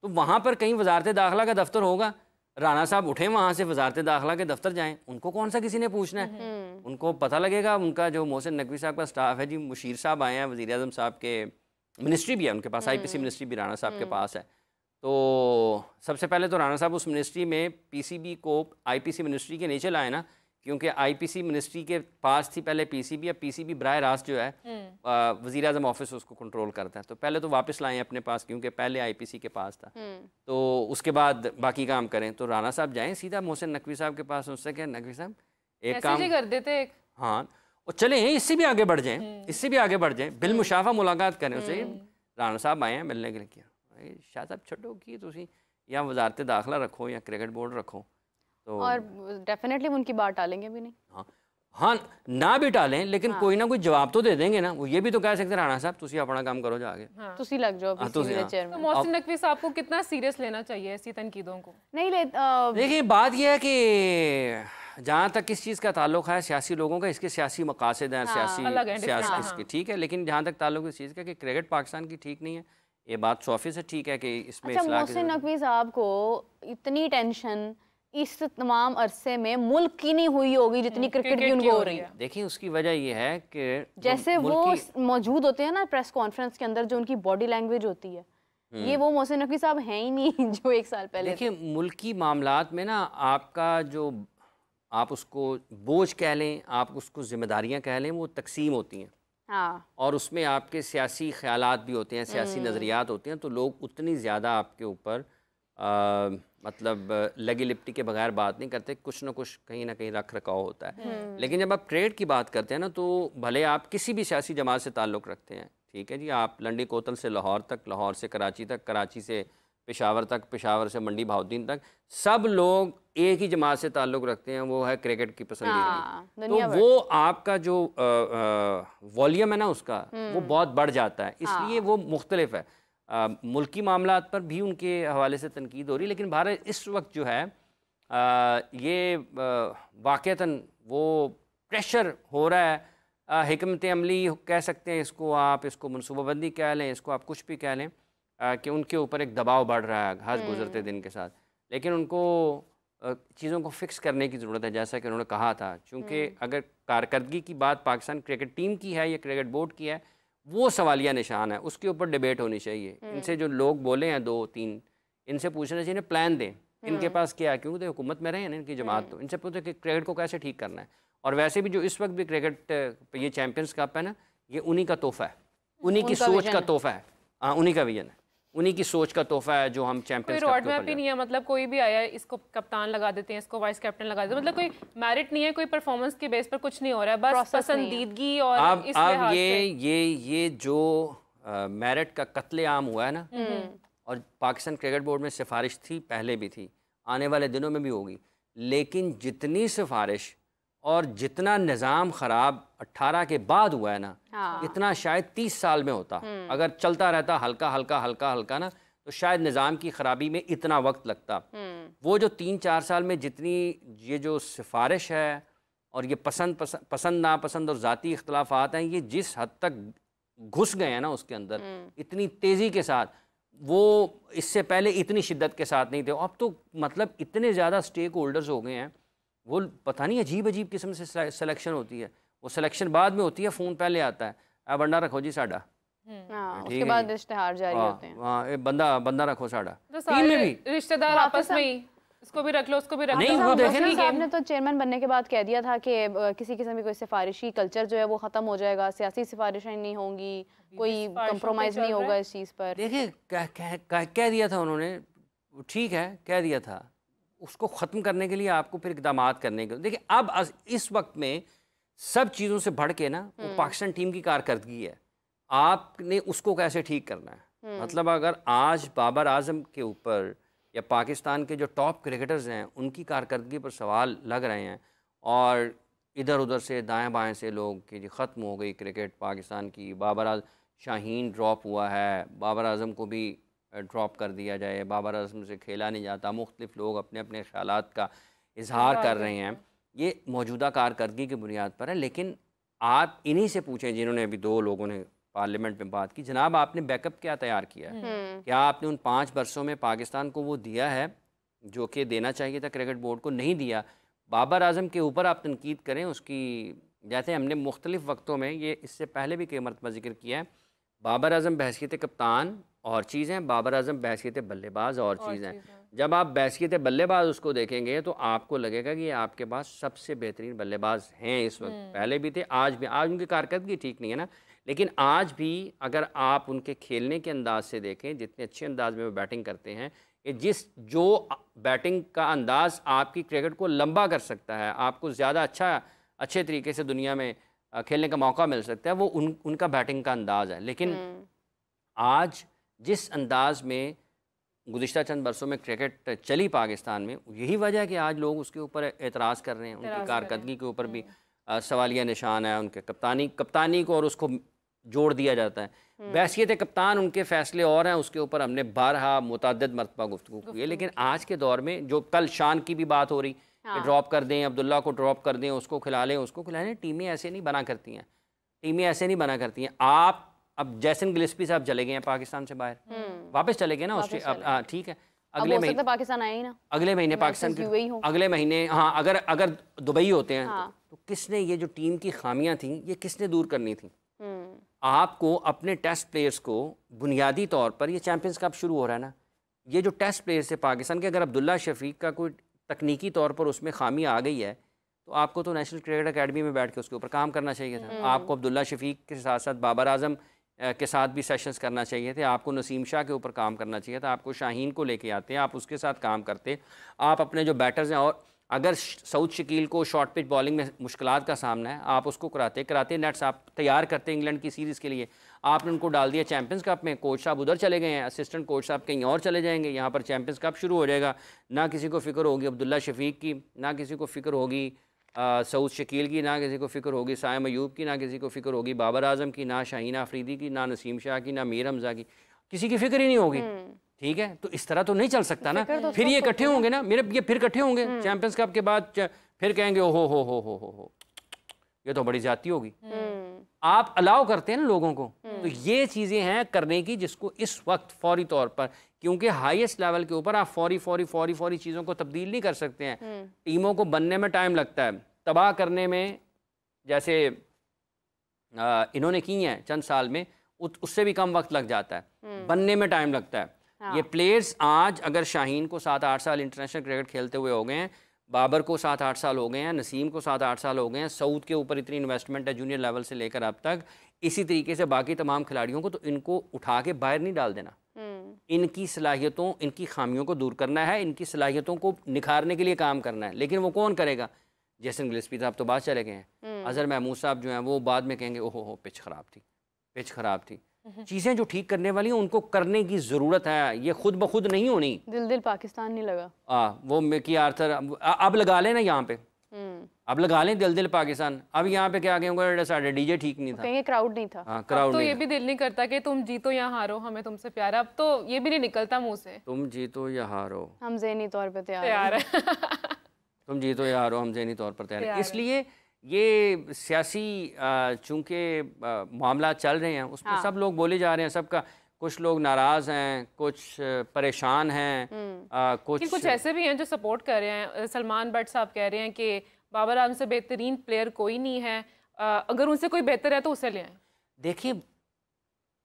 तो वहाँ पर कहीं वजारत दाखिला का दफ्तर होगा, राना साहब उठें वहाँ से वजारत दाखिला के दफ्तर जाएं, उनको कौन सा किसी ने पूछना है? उनको पता लगेगा। उनका जो मोहसिन नकवी साहब का स्टाफ है जी, मुशीर साहब आए हैं, वज़ीर आज़म साहब के मिनिस्ट्री भी है उनके पास, आईपीसी मिनिस्ट्री भी राना साहब के पास है। तो सबसे पहले तो राना साहब उस मिनिस्ट्री में पीसीबी को आईपीसी मिनिस्ट्री के नीचे लाए ना, क्योंकि आईपीसी मिनिस्ट्री के पास थी पहले पीसीबी, अब पीसीबी बराह रास्त जो है वज़ीर आज़म ऑफिस उसको कंट्रोल करता है। तो पहले तो वापस लाएं अपने पास, क्योंकि पहले आईपीसी के पास था, तो उसके बाद बाकी काम करें। तो राना साहब जाएं सीधा मोहसिन नकवी साहब के पास, उससे कहें नकवी साहब एक काम कर देते, हाँ, और चले इससे भी आगे बढ़ जाएं, इससे भी आगे बढ़ जाएं, बिल मुशाफा मुलाकात करें उससे। राना साहब आए हैं मिलने के लिए, किया शाह साहब छो कि तुम या वजारत दाखिला रखो या क्रिकेट बोर्ड रखो, तो और डेफिनेटली उनकी बात टालेंगे भी नहीं। हाँ, हाँ ना भी टालें, लेकिन कोई ना कोई जवाब तो दे देंगे ना। वो ये भी तो कह सकते हैं राणा साहब तुसी अपना काम करो जाके, तुसी लग जाओ पीसीबी के चेयरमैन। तो मोहसिन नकवी साहब को कितना सीरियस लेना चाहिए ऐसी तनकीदों को? नहीं ले देखिए बात यह है कि जहाँ तक इस चीज़ का ताल्लुक है सियासी लोगों का, इसके सियासी मकासद हैं, सियासी इसके ठीक है, लेकिन जहाँ तक ताल्लुक इस चीज़ का कि क्रिकेट पाकिस्तान की ठीक नहीं है, ये बात 100% ठीक है कि इसमें अच्छा, मोहसिन नकवी साहब को इतनी टेंशन इस तमाम अरसे में मुल्क की नहीं हुई होगी जितनी क्रिकेट की उनको हो रही है। देखिए उसकी वजह ये है कि जैसे वो मौजूद होते हैं ना प्रेस कॉन्फ्रेंस के अंदर, जो उनकी बॉडी लैंग्वेज होती है, ये वो मोहसिन नकवी साहब हैं ही नहीं जो एक साल पहले। देखिए मुल्की मामलात में ना आपका जो आप उसको बोझ कह लें, आप उसको जिम्मेदारियां कह लें, वो तकसीम होती हैं। हाँ। और उसमें आपके सियासी ख्यालात भी होते हैं, सियासी नज़रियात होते हैं, तो लोग उतनी ज़्यादा आपके ऊपर मतलब लगी लिपटी के बगैर बात नहीं करते, कुछ ना कुछ कहीं ना कहीं रख रखाव होता है। लेकिन जब आप क्रिकेट की बात करते हैं ना, तो भले आप किसी भी सियासी जमात से ताल्लुक़ रखते हैं, ठीक है जी, आप लंडी कोतल से लाहौर तक, लाहौर से कराची तक, कराची से पेशावर तक, पेशावर से मंडी बहाउद्दीन तक, सब लोग एक ही जमात से ताल्लुक़ रखते हैं, वो है क्रिकेट की पसंदीदा। तो वो आपका जो वॉल्यूम है ना उसका, वो बहुत बढ़ जाता है, इसलिए वो मुख्तलिफ है। मुल्की मामलात पर भी उनके हवाले से तनकीद हो रही है, लेकिन भारत इस वक्त जो है ये वाक़तन वो प्रेशर हो रहा है, हिकमत अमली कह सकते हैं इसको, आप इसको मनसूबाबंदी कह लें, इसको आप कुछ भी कह लें, कि उनके ऊपर एक दबाव बढ़ रहा है हर गुजरते दिन के साथ। लेकिन उनको चीज़ों को फिक्स करने की ज़रूरत है, जैसा कि उन्होंने कहा था, चूँकि अगर कारकर्दगी की बात पाकिस्तान क्रिकेट टीम की है या क्रिकेट बोर्ड की है, वो सवालिया निशान है, उसके ऊपर डिबेट होनी चाहिए। इनसे जो लोग बोले हैं 2-3, इनसे पूछना चाहिए, प्लान दें इनके पास क्या है, क्योंकि तो हुकूमत में रहे हैं ना इनकी जमात, तो इनसे पूछे कि क्रिकेट को कैसे ठीक करना है। और वैसे भी जो इस वक्त भी क्रिकेट ये चैम्पियंस कप है ना, ये उन्हीं का तोहफ़ा है, उन्हीं की सोच का तोहफ़ा है, हाँ उन्हीं का विजन है, उन्हीं की सोच का तोहफ़ा है जो हम चैंपियंस रोड मैप ही नहीं है। मतलब कोई भी आया इसको कप्तान लगा देते हैं, इसको वाइस कैप्टन लगा देते हैं, मतलब कोई मेरिट नहीं है, कोई परफॉर्मेंस के बेस पर कुछ नहीं हो रहा है, बस पसंदीदगी। और अब ये जो मेरिट का कत्लेआम हुआ है ना, और पाकिस्तान क्रिकेट बोर्ड में सिफारिश थी, पहले भी थी, आने वाले दिनों में भी होगी, लेकिन जितनी सिफारिश और जितना निज़ाम ख़राब 18 के बाद हुआ है ना, इतना शायद 30 साल में होता। अगर चलता रहता हल्का हल्का हल्का हल्का ना, तो शायद निज़ाम की ख़राबी में इतना वक्त लगता। वो जो 3-4 साल में जितनी ये जो सिफारिश है और ये पसंद नापसंद और ज़ाती इख्तलाफात हैं, ये जिस हद तक घुस गए हैं ना उसके अंदर इतनी तेज़ी के साथ, वो इससे पहले इतनी शिद्दत के साथ नहीं थे। अब तो मतलब इतने ज़्यादा स्टेक होल्डर्स हो गए हैं, वो पता नहीं अजीब अजीब किस्म से सिलेक्शन होती है, वो सिलेक्शन बाद में होती है, फ़ोन पहले आता है, अब बंदा रखो जी साडा, उसके बाद इश्तिहार जारी होते हैं, हाँ बंदा रखो साडा। तो टीम में भी रिश्तेदार आपस में ही, इसको भी रख लो उसको भी रख लो। नहीं वो देखें ना, आपने तो चेयरमैन बनने के बाद कह दिया था कि किसी किस्म की कोई सिफारिशी कल्चर जो है वो ख़त्म हो जाएगा, सियासी सिफारिशें नहीं होंगी, कोई कंप्रोमाइज़ नहीं होगा इस चीज़ पर। देखिए कह दिया था उन्होंने, ठीक है कह दिया था, उसको ख़त्म करने के लिए आपको फिर इक़दामात करने के। देखिए अब इस वक्त में सब चीज़ों से बढ़ के ना वो पाकिस्तान टीम की कारकर्दगी है, आपने उसको कैसे ठीक करना है। मतलब अगर आज बाबर आजम के ऊपर या पाकिस्तान के जो टॉप क्रिकेटर्स हैं उनकी कारकर्दगी पर सवाल लग रहे हैं, और इधर उधर से दाएं बाएं से लोग कि जी ख़त्म हो गई क्रिकेट पाकिस्तान की, शाहीन ड्रॉप हुआ है, बाबर आजम को भी ड्रॉप कर दिया जाए, बाबर आजम से खेला नहीं जाता, मुख्तलिफ लोग अपने अपने ख्यालात का इजहार कर रहे हैं, ये मौजूदा कारकर्दगी की बुनियाद पर है। लेकिन आप इन्हीं से पूछें जिन्होंने अभी 2 लोगों ने पार्लियामेंट में बात की, जनाब आपने बैकअप क्या तैयार किया है, क्या आपने उन 5 वर्षों में पाकिस्तान को वो दिया है जो कि देना चाहिए था, क्रिकेट बोर्ड को नहीं दिया। बाबर आजम के ऊपर आप तनकीद करें उसकी, जैसे हमने मुख्तलिफ वक्तों में ये इससे पहले भी कई मरतबा जिक्र किया है, बाबर आजम बहसीयत कप्तान और चीज़ हैं, बाबर आजम बहसीयत बल्लेबाज और चीज़ हैं। जब आप बहसीयत बल्लेबाज उसको देखेंगे तो आपको लगेगा कि आपके पास सबसे बेहतरीन बल्लेबाज हैं इस वक्त, पहले भी थे, आज भी। आज उनकी कारकर्दगी ठीक नहीं है ना, लेकिन आज भी अगर आप उनके खेलने के अंदाज से देखें, जितने अच्छे अंदाज में वो बैटिंग करते हैं, जो बैटिंग का अंदाज़ आपकी क्रिकेट को लंबा कर सकता है, आपको ज़्यादा अच्छे तरीके से दुनिया में खेलने का मौका मिल सकता है, वो उनका बैटिंग का अंदाज़ है। लेकिन आज जिस अंदाज में गुज़िश्ता चंद बरसों में क्रिकेट चली पाकिस्तान में, यही वजह है कि आज लोग उसके ऊपर एतराज़ कर रहे हैं, उनकी कारकर्दगी के ऊपर भी सवालिया निशान है उनके कप्तानी को, और उसको जोड़ दिया जाता है। बैसियत कप्तान उनके फैसले और हैं, उसके ऊपर हमने बारहा मुतअद्दिद मरतबा गुफ्तगू की है। लेकिन आज के दौर में जो कल शान की भी बात हो रही कि ड्रॉप कर दें, अब्दुल्ला को ड्रॉप कर दें, उसको खिला लें, उसको खिला लें, टीमें ऐसे नहीं बना करती हैं, टीमें ऐसे नहीं बना करती हैं। आप अब जैसन गिलेस्पी साहब चले गए हैं पाकिस्तान से बाहर, वापस चले गए ना ऑस्ट्रेलिया, ठीक है, अगले महीने पाकिस्तान आए ही ना, अगले महीने पाकिस्तान के अगले महीने, हाँ, अगर दुबई होते हैं तो किसने ये जो टीम की खामियां थी ये किसने दूर करनी थी? आपको अपने टेस्ट प्लेयर्स को बुनियादी तौर पर, ये चैंपियंस कप शुरू हो रहा है ना, ये जो टेस्ट प्लेयर्स है पाकिस्तान के, अगर अब्दुल्ला शफीक का कोई तकनीकी तौर पर उसमें खामी आ गई है तो आपको तो नेशनल क्रिकेट अकेडमी में बैठ के उसके ऊपर काम करना चाहिए था। आपको अब्दुल्ला शफीक के साथ साथ बाबर आजम के साथ भी सेशंस करना चाहिए थे, आपको नसीम शाह के ऊपर काम करना चाहिए था, आपको शाहीन को लेके आते हैं, आप उसके साथ काम करते, आप अपने जो बैटर्स हैं, और अगर सऊद शकील को शॉर्ट पिच बॉलिंग में मुश्किलात का सामना है, आप उसको कराते नेट्स आप तैयार करते इंग्लैंड की सीरीज़ के लिए, आपने उनको डाल दिया चैंपियंस कप में, कोच साहब उधर चले गए हैं, असिस्टेंट कोच साहब कहीं और चले जाएंगे, यहाँ पर चैंपियंस कप शुरू हो जाएगा, ना किसी को फ़िक्र होगी अब्दुल्ला शफीक की, ना किसी को फ़िक्र होगी सऊद शकील की, ना किसी को फ़िक्र होगी साइम अयूब की, ना किसी को फ़िक्र होगी बाबर आजम की, ना शाहीन अफरीदी की, ना नसीम शाह की, ना मीर हमजा की, किसी की फ़िक्र ही नहीं होगी। ठीक है, तो इस तरह तो नहीं चल सकता ना। फिर ये इकट्ठे होंगे ना, ये फिर इकट्ठे होंगे चैंपियंस कप के बाद, फिर कहेंगे ओ हो ये तो बड़ी ज्यादती होगी। आप अलाउ करते हैं ना लोगों को, तो ये चीज़ें हैं करने की जिसको इस वक्त फौरी तौर पर, क्योंकि हाईएस्ट लेवल के ऊपर आप फौरी चीज़ों को तब्दील नहीं कर सकते हैं। टीमों को बनने में टाइम लगता है, तबाह करने में जैसे इन्होंने की हैं चंद साल में, उससे भी कम वक्त लग जाता है, बनने में टाइम लगता है। हाँ। ये प्लेयर्स आज अगर शाहीन को 7-8 साल इंटरनेशनल क्रिकेट खेलते हुए हो गए हैं, बाबर को 7-8 साल हो गए हैं, नसीम को 7-8 साल हो गए हैं, सऊद के ऊपर इतनी इन्वेस्टमेंट है जूनियर लेवल से लेकर अब तक, इसी तरीके से बाकी तमाम खिलाड़ियों को, तो इनको उठा के बाहर नहीं डाल देना, इनकी सलाहियतों, इनकी खामियों को दूर करना है, इनकी सलाहियतों को निखारने के लिए काम करना है। लेकिन वो कौन करेगा? जैसन गिलेस्पी साहब तो बाद चले गए हैं, अजहर महमूद साहब जो हैं वो बाद में कहेंगे ओहो पिच ख़राब थी। चीज़ें जो ठीक करने वाली हैं उनको करने की ज़रूरत है, ये खुद ब खुद नहीं होनी। दिल पाकिस्तान नहीं लगा, वो मिकी आर्थर अब लगा लें ना यहाँ पे, अब लगा लें दिल पाकिस्तान। अब यहाँ पे क्या कहेंगे, साढ़े डीजे ठीक नहीं था, कहेंगे क्राउड नहीं था। क्राउड तो ये भी दिल नहीं करता कि तुम जीतो या हारो हमें तुमसे प्यार, अब तो ये भी नहीं निकलता मुंह से, तुम जीतो या हारो हम ज़हनी तौर पे तैयार है तुम जीतो या हारो हम ज़हनी तौर पर तैयार है। इसलिए ये सियासी चूँकि मामला चल रहे हैं उसमें सब लोग बोले जा रहे हैं, सबका, कुछ लोग नाराज़ हैं, कुछ परेशान हैं, कुछ ऐसे भी हैं जो सपोर्ट कर रहे हैं। सलमान भट्ट साहब कह रहे हैं कि बाबर आजम से बेहतरीन प्लेयर कोई नहीं है, अगर उनसे कोई बेहतर है तो उसे ले आए। देखिए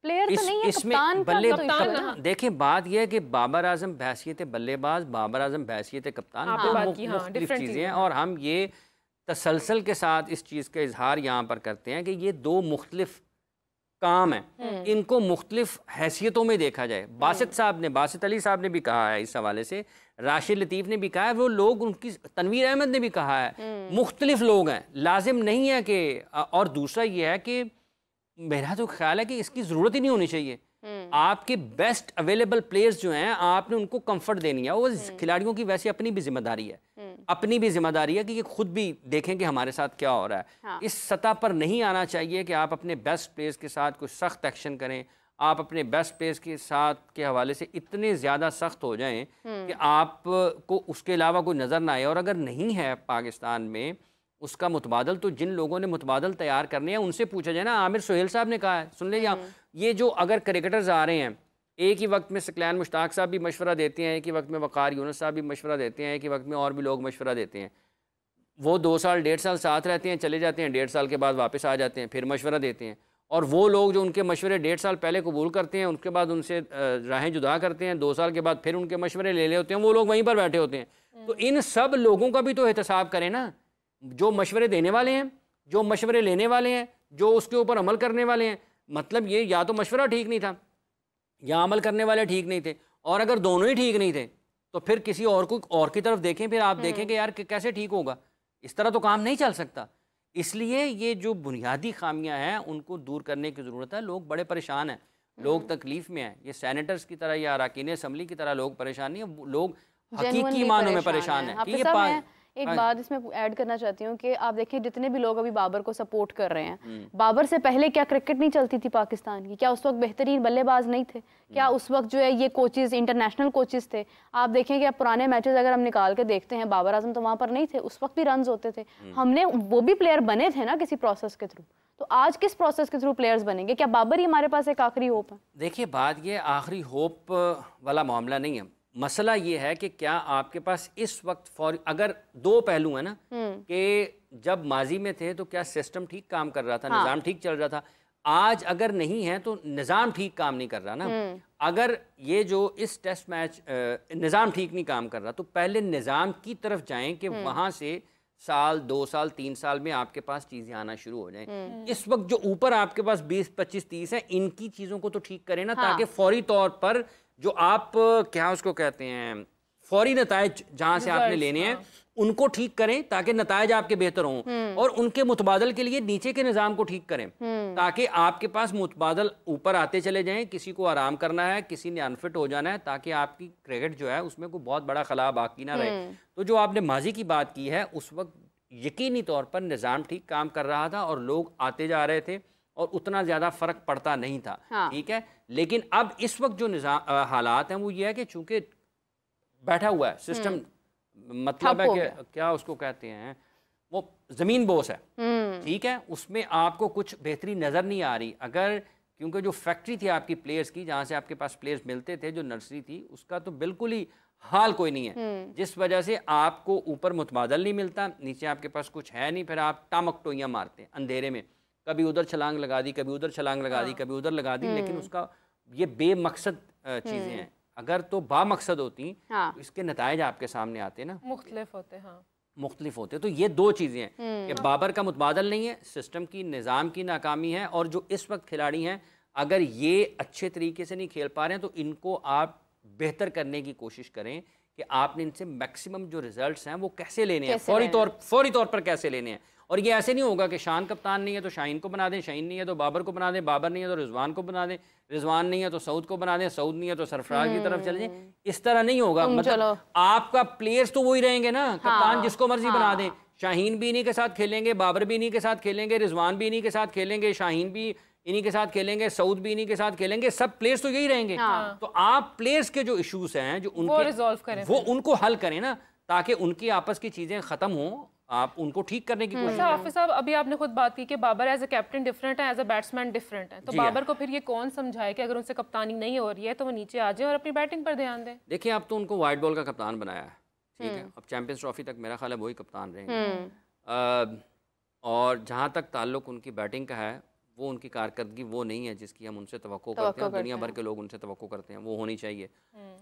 प्लेयर तो नहीं है, इसमें बल्लेबाज, देखिए बात यह है कि बाबर आजम बहैसियत बल्लेबाज, बाबर आजम बहैसियत कप्तान, मुख्तलिफ चीज़ें हैं, और हम ये तसलसल के साथ इस चीज़ का इजहार यहाँ पर करते हैं कि ये दो मुख्तलिफ काम हैं, इनको मुख्तलिफ हैसियतों में देखा जाए। बासित अली साहब ने भी कहा है इस हवाले से, राशिद लतीफ़ ने भी कहा है, वो लोग उनकी, तनवीर अहमद ने भी कहा है, मुख्तलिफ लोग हैं, लाजिम नहीं है कि, और दूसरा ये है कि मेरा तो ख्याल है कि इसकी ज़रूरत ही नहीं होनी चाहिए। आपके बेस्ट अवेलेबल प्लेयर्स जो हैं आपने उनको कंफर्ट देनी है, वो खिलाड़ियों की वैसे अपनी भी जिम्मेदारी है, अपनी भी जिम्मेदारी है कि ये खुद भी देखें कि हमारे साथ क्या हो रहा है। हाँ। इस सतह पर नहीं आना चाहिए कि आप अपने बेस्ट प्लेयर्स के साथ कुछ सख्त एक्शन करें, आप अपने बेस्ट प्लेयर्स के साथ के हवाले से इतने ज़्यादा सख्त हो जाएं कि आपको उसके अलावा कोई नज़र ना आए। और अगर नहीं है पाकिस्तान में उसका मुतबादल, तो जिन लोगों ने मुतबादल तैयार करने हैं उनसे पूछा जाए ना। आमिर सोहेल साहब ने कहा है, सुन ले, ये जो अगर क्रिकेटर्स आ रहे हैं, एक ही वक्त में सकलैन मुश्ताक साहब भी मशवरा देते हैं, एक ही वक्त में वक़ार यूनुस साहब भी मशवरा देते हैं, एक ही वक्त में और भी लोग मशवरा देते हैं। वो 2 साल 1.5 साल साथ रहते हैं, चले जाते हैं, 1.5 साल के बाद वापस आ जाते हैं, फिर मशवरा देते हैं। और वो लोग जो उनके मशवरे 1.5 साल पहले कबूल करते हैं, उसके बाद उनसे राहें जुदा करते हैं, 2 साल के बाद फिर उनके मशवरे ले होते हैं, वो लोग वहीं पर बैठे होते हैं। तो इन सब लोगों का भी तो एहतसाब करें ना, जो मशवरे देने वाले हैं, जो मशवरे लेने वाले हैं, जो उसके ऊपर अमल करने वाले हैं। मतलब ये या तो मशवरा ठीक नहीं था या अमल करने वाले ठीक नहीं थे, और अगर दोनों ही ठीक नहीं थे तो फिर किसी और को और की तरफ देखें, फिर आप देखें कि यार कैसे ठीक होगा। इस तरह तो काम नहीं चल सकता। इसलिए ये जो बुनियादी खामियां हैं उनको दूर करने की ज़रूरत है। लोग बड़े परेशान हैं, लोग तकलीफ़ में हैं। ये सैनेटर्स की तरह या अरकान असम्बली की तरह लोग परेशान नहीं है, लोग हकीकी मानों में परेशान हैं कि ये एक बात इसमें ऐड करना चाहती हूँ कि आप देखिए जितने भी लोग अभी बाबर को सपोर्ट कर रहे हैं, बाबर से पहले क्या क्रिकेट नहीं चलती थी पाकिस्तान की? क्या उस वक्त बेहतरीन बल्लेबाज नहीं थे? क्या उस वक्त जो है ये कोचेस इंटरनेशनल कोचेस थे? आप देखें कि अब पुराने मैचेस अगर हम निकाल के देखते हैं, बाबर आजम तो वहाँ पर नहीं थे, उस वक्त भी रन होते थे। हमने वो भी प्लेयर बने थे ना किसी प्रोसेस के थ्रू, तो आज किस प्रोसेस के थ्रू प्लेयर्स बनेंगे? क्या बाबर ही हमारे पास एक आखिरी होप है? देखिए बात ये आखिरी होप वाला मामला नहीं है, मसला ये है कि क्या आपके पास इस वक्त फौरी, अगर दो पहलू है ना कि जब माजी में थे तो क्या सिस्टम ठीक काम कर रहा था, निज़ाम ठीक चल रहा था, आज अगर नहीं है तो निज़ाम ठीक काम नहीं कर रहा ना। अगर ये जो इस टेस्ट मैच निज़ाम ठीक नहीं काम कर रहा तो पहले निज़ाम की तरफ जाएं कि वहाँ से साल 2 साल 3 साल में आपके पास चीज़ें आना शुरू हो जाएं। इस वक्त जो ऊपर आपके पास 20 25 30 है, इनकी चीज़ों को तो ठीक करें ना, ताकि फौरी तौर पर जो आप क्या उसको कहते हैं फौरी नतायज जहाँ से आपने लेने हैं उनको ठीक करें, ताकि नतायज आपके बेहतर हों, और उनके मुतबादल के लिए नीचे के निज़ाम को ठीक करें, ताकि आपके पास मुतबादल ऊपर आते चले जाएं। किसी को आराम करना है, किसी ने अनफिट हो जाना है, ताकि आपकी क्रिकेट जो है उसमें कोई बहुत बड़ा खला बाकी ना रहे। तो जो आपने माजी की बात की है, उस वक्त यकीनी तौर पर निज़ाम ठीक काम कर रहा था और लोग आते जा रहे थे और उतना ज़्यादा फ़र्क पड़ता नहीं था। ठीक है, लेकिन अब इस वक्त जो निज़ाम हालात हैं वो ये है कि चूँकि बैठा हुआ है सिस्टम, मतलब है कि क्या उसको कहते हैं, वो ज़मीन बोस है। ठीक है, उसमें आपको कुछ बेहतरी नज़र नहीं आ रही। अगर क्योंकि जो फैक्ट्री थी आपकी प्लेयर्स की, जहाँ से आपके पास प्लेयर्स मिलते थे, जो नर्सरी थी, उसका तो बिल्कुल ही हाल कोई नहीं है, जिस वजह से आपको ऊपर मुतबादल नहीं मिलता, नीचे आपके पास कुछ है नहीं, फिर आप टामक टोइयाँ मारते हैं अंधेरे में, कभी उधर छलांग लगा दी, कभी उधर छलांग लगा दी, कभी उधर लगा दी, लेकिन उसका ये बेमकसद चीज़ें हैं। अगर तो बामकसद होती तो इसके नतायज आपके सामने आते ना, मुख्तलिफ होते। मुख्तलिफ होते। तो ये दो चीज़ें हैं कि बाबर का मुतबादल नहीं है, सिस्टम की निज़ाम की नाकामी है, और जो इस वक्त खिलाड़ी हैं अगर ये अच्छे तरीके से नहीं खेल पा रहे हैं तो इनको आप बेहतर करने की कोशिश करें कि आपने इनसे मैक्सिमम जो रिजल्ट्स हैं वो कैसे लेने हैं, फौरी तौर पर कैसे लेने हैं। और ये ऐसे नहीं होगा कि शान कप्तान नहीं है तो शाहीन को बना दें, शाहीन नहीं है तो बाबर को बना दें, बाबर नहीं है तो रिजवान को बना दें, रिजवान नहीं है तो सऊद को बना दें, सऊद नहीं है तो सरफराज की तरफ चले जाएं। इस तरह नहीं होगा। मतलब आपका प्लेयर्स तो वही रहेंगे ना, कप्तान जिसको मर्जी बना दें, शाहीन भी इन्हीं के साथ खेलेंगे, बाबर भी इन्हीं के साथ खेलेंगे, रिजवान भी इन्हीं के साथ खेलेंगे, शाहीन भी इन्हीं के साथ खेलेंगे, सऊद भी इन्हीं के साथ खेलेंगे, सब प्लेयर्स तो यही रहेंगे। तो आप प्लेयर्स के जो इश्यूज हैं जो उनके रिजॉल्व करें, वो उनको हल करें ना, ताकि उनकी आपस की चीजें खत्म हों, आप उनको ठीक करने की कोशिश करें। हाफिज साहब, अभी आपने खुद बात की कि Babar as a captain different है, एज ए बैट्समैन डिफरेंट है, तो बाबर को फिर ये कौन समझाए कि अगर उनसे कप्तानी नहीं हो रही है तो वो नीचे आ जाए और अपनी बैटिंग पर ध्यान दें? देखिए, अब तो उनको वाइट बॉल का कप्तान बनाया है, ठीक है, अब चैंपियंस ट्रॉफी तक मेरा ख्याल है वही कप्तान रहेंगे। और जहाँ तक ताल्लुक उनकी बैटिंग का है, वो उनकी कारकर्दगी वो नहीं है जिसकी हम उनसे तवक्को करते हैं, दुनिया भर के लोग उनसे तवक्को करते हैं, वो होनी चाहिए।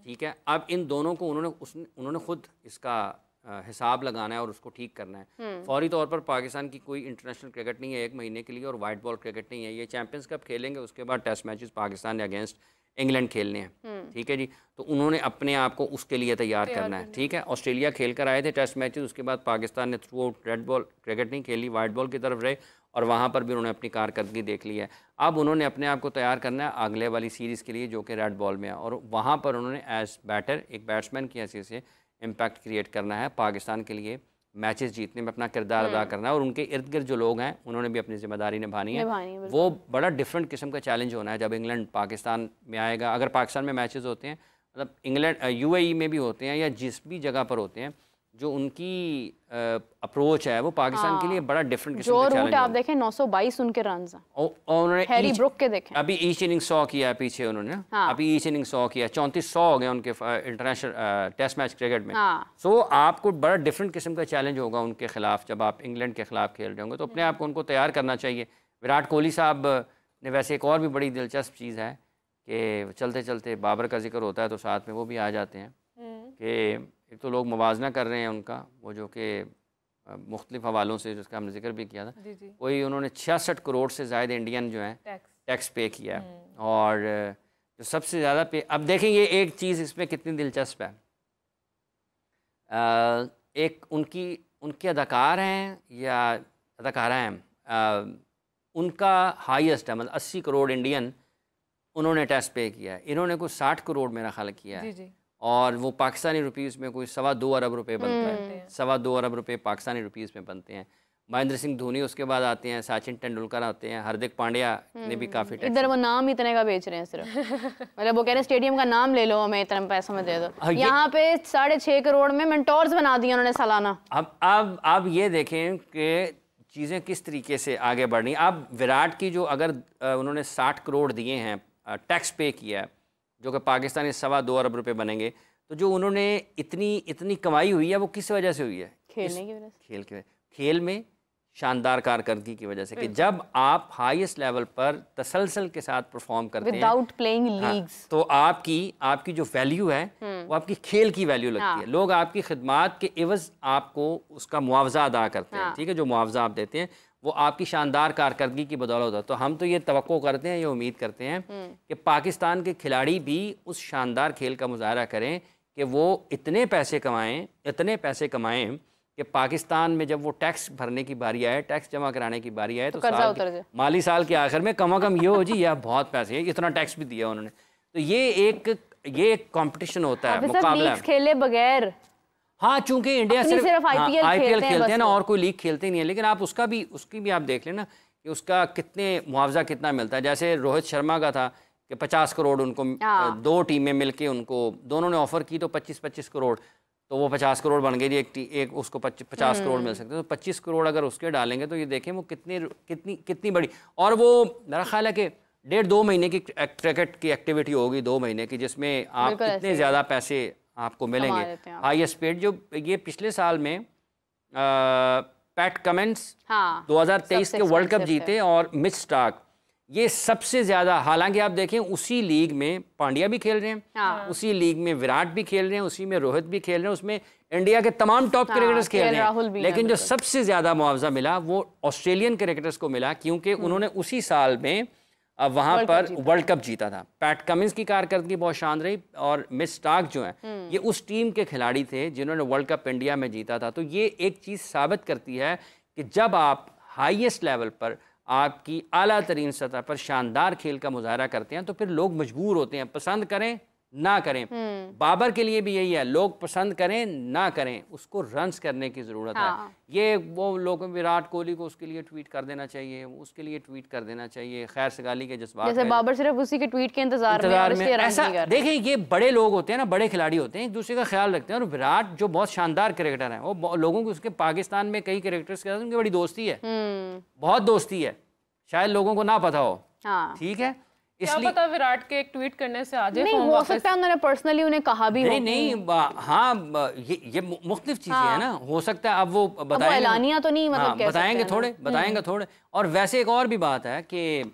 ठीक है, अब इन दोनों को उन्होंने खुद इसका हिसाब लगाना है और उसको ठीक करना है। फौरी तौर पर पाकिस्तान की कोई इंटरनेशनल क्रिकेट नहीं है 1 महीने के लिए, और वाइट बॉल क्रिकेट नहीं है। ये चैंपियंस कप खेलेंगे, उसके बाद टेस्ट मैचेस पाकिस्तान के अगेंस्ट इंग्लैंड खेलने हैं। ठीक है जी, तो उन्होंने अपने आप को उसके लिए तैयार करना है। ठीक है, ऑस्ट्रेलिया खेल कर आए थे टेस्ट मैचेस, उसके बाद पाकिस्तान ने through out red ball cricket नहीं खेली, वाइट बॉल की तरफ रहे, और वहाँ पर भी उन्होंने अपनी कारकर्दगी देख ली है। अब उन्होंने अपने आप को तैयार करना है अगले वाली सीरीज़ के लिए जो कि रेड बॉल में है, और वहाँ पर उन्होंने एज बैटर एक बैट्समैन की हैसियत से इम्पैक्ट क्रिएट करना है, पाकिस्तान के लिए मैचेस जीतने में अपना किरदार अदा करना है, और उनके इर्द गिर्द जो लोग हैं उन्होंने भी अपनी जिम्मेदारी निभानी है। वो बड़ा डिफरेंट किस्म का चैलेंज होना है जब इंग्लैंड पाकिस्तान में आएगा। अगर पाकिस्तान में मैचेस होते हैं, मतलब इंग्लैंड UAE में भी होते हैं या जिस भी जगह पर होते हैं, जो उनकी अप्रोच है वो पाकिस्तान के लिए बड़ा डिफरेंट किस्म का चैलेंज है। आप देखें 922 उनके रन्स हैं, और उन्होंने हैरी ब्रुक के देखें, अभी ईच इनिंग 100 किया है पीछे उन्होंने, अभी ईच इनिंग 100 किया, 3400 हो गए उनके इंटरनेशनल टेस्ट मैच क्रिकेट में। सो आपको बड़ा डिफरेंट किस्म का चैलेंज होगा उनके खिलाफ जब आप इंग्लैंड के खिलाफ खेल रहे होंगे, तो अपने आप को उनको तैयार करना चाहिए। विराट कोहली साहब ने वैसे एक और भी बड़ी दिलचस्प चीज़ है कि चलते चलते बाबर का जिक्र होता है तो साथ में वो भी आ जाते हैं कि एक तो लोग मुवाजना कर रहे हैं उनका, वो जो कि मुख्तलिफ हवालों से जिसका हमने जिक्र भी किया था, कोई उन्होंने 66 करोड़ से ज़्यादा इंडियन जो है टैक्स पे किया है, और जो सबसे ज़्यादा पे, अब देखें ये एक चीज़ इसमें कितनी दिलचस्प है, एक उनके अदाकार हैं या अदाकारा हैं, उनका हाईएस्ट है, मतलब 80 करोड़ इंडियन उन्होंने टैक्स पे किया है, इन्होंने कुछ 60 करोड़ मेरा ख्याल किया है, और वो पाकिस्तानी रुपीज़ में कोई 2.25 अरब रुपए बनता है, 2.25 अरब रुपए पाकिस्तानी रुपीज़ में बनते हैं। महेंद्र सिंह धोनी उसके बाद आते हैं, सचिन तेंदुलकर आते हैं, हार्दिक पांड्या ने भी काफ़ी इधर वो नाम इतने का बेच रहे हैं सिर्फ मतलब वो कह रहे हैं स्टेडियम का नाम ले लो, हमें इतना पैसा में दे दो। यहाँ पे 6.5 करोड़ में मेंटोर्स बना दिए उन्होंने सालाना। अब ये देखें कि चीज़ें किस तरीके से आगे बढ़ रही। अब विराट की जो अगर उन्होंने 60 करोड़ दिए हैं, टैक्स पे किया है, जो कि पाकिस्तानी 2.25 अरब रुपए बनेंगे, तो जो उन्होंने इतनी कमाई हुई है वो किस वजह से हुई है? खेलने की वजह से। खेल में शानदार कारकर्दगी की वजह से, कि जब आप हाईएस्ट लेवल पर तसलसल के साथ परफॉर्म करते हैं विदाउट प्लेइंग लीग्स, तो आपकी जो वैल्यू है वो आपकी खेल की वैल्यू लगती है। लोग आपकी खिदमात के एवज आपको उसका मुआवजा अदा करते हैं, ठीक है, जो मुआवजा आप देते हैं वो आपकी शानदार कारकर्दगी की बदौलत होता है। तो हम तो ये तवक्को करते हैं, ये उम्मीद करते हैं कि पाकिस्तान के खिलाड़ी भी उस शानदार खेल का मुजाहरा करें कि वो इतने पैसे कमाएं कि पाकिस्तान में जब वो टैक्स भरने की बारी आए, टैक्स जमा कराने की बारी आए, तो माली साल के आखिर में कम ये हो जी यह बहुत पैसे है, इतना टैक्स भी दिया उन्होंने। तो ये एक कंपटीशन होता है, मुकाबला खेले बगैर। हाँ, चूंकि इंडिया सिर्फ आईपीएल खेलते हैं ना, और कोई लीग खेलते नहीं है, लेकिन आप उसकी भी आप देख लेना कि उसका मुआवजा कितना मिलता है। जैसे रोहित शर्मा का था कि 50 करोड़ उनको 2 टीमें मिलके उनको दोनों ने ऑफर की, तो 25-25 करोड़, तो वो 50 करोड़ बन गई थी, एक उसको 50 करोड़ मिल सकते हैं। तो 25 करोड़ अगर उसके डालेंगे तो ये देखें वो कितनी बड़ी। और वो मेरा ख्याल है कि 1.5-2 महीने की क्रिकेट की एक्टिविटी होगी, 2 महीने की, जिसमें आप इतने ज़्यादा पैसे आपको मिलेंगे। हाईएस्ट पेड जो ये पिछले साल में पैट कमिंस 2023 के वर्ल्ड कप जीते, और मिच स्टार्क, ये सबसे ज्यादा। हालांकि आप देखें उसी लीग में पांड्या भी खेल रहे हैं, उसी लीग में विराट भी खेल रहे हैं, उसी में रोहित भी खेल रहे हैं, उसमें इंडिया के तमाम टॉप क्रिकेटर्स खेल रहे हैं, लेकिन जो सबसे ज्यादा मुआवजा मिला वो ऑस्ट्रेलियन क्रिकेटर्स को मिला, क्योंकि उन्होंने उसी साल में वहां पर वर्ल्ड कप जीता था। पैट कमिंस की कारकर्दगी बहुत शानदार रही, और मिच स्टार्क जो हैं ये उस टीम के खिलाड़ी थे जिन्होंने वर्ल्ड कप इंडिया में जीता था। तो ये एक चीज़ साबित करती है कि जब आप हाईएस्ट लेवल पर, आपकी आला तरीन सतह पर शानदार खेल का मुजाहरा करते हैं, तो फिर लोग मजबूर होते हैं, पसंद करें ना करें। बाबर के लिए भी यही है, लोग पसंद करें ना करें, उसको रन्स करने की ज़रूरत है। ये वो लोग, विराट कोहली को उसके लिए ट्वीट कर देना चाहिए, उसके लिए ट्वीट कर देना चाहिए, खैर सगाली के जज्बात, जैसे बाबर सिर्फ उसी के ट्वीट के इंतजार में ऐसा देखें। ये बड़े लोग होते हैं ना, बड़े खिलाड़ी होते हैं, एक दूसरे का ख्याल रखते हैं। और विराट जो बहुत शानदार क्रिकेटर है, वो लोगों को, उसके पाकिस्तान में कई क्रिकेटर्स के साथ उनकी बड़ी दोस्ती है, बहुत दोस्ती है, शायद लोगों को ना पता हो, ठीक है। क्या पता विराट के एक ट्वीट करने से आ जाए, नहीं हो सकता है उन्होंने पर्सनली उन्हें कहा भी हो। नहीं, हाँ, ये मुख्तलिफ चीजें हैं ना, हो सकता है अब वो बताएंगे, एलानिया तो नहीं, मतलब बताएंगे थोड़े। और वैसे एक और भी बात है कि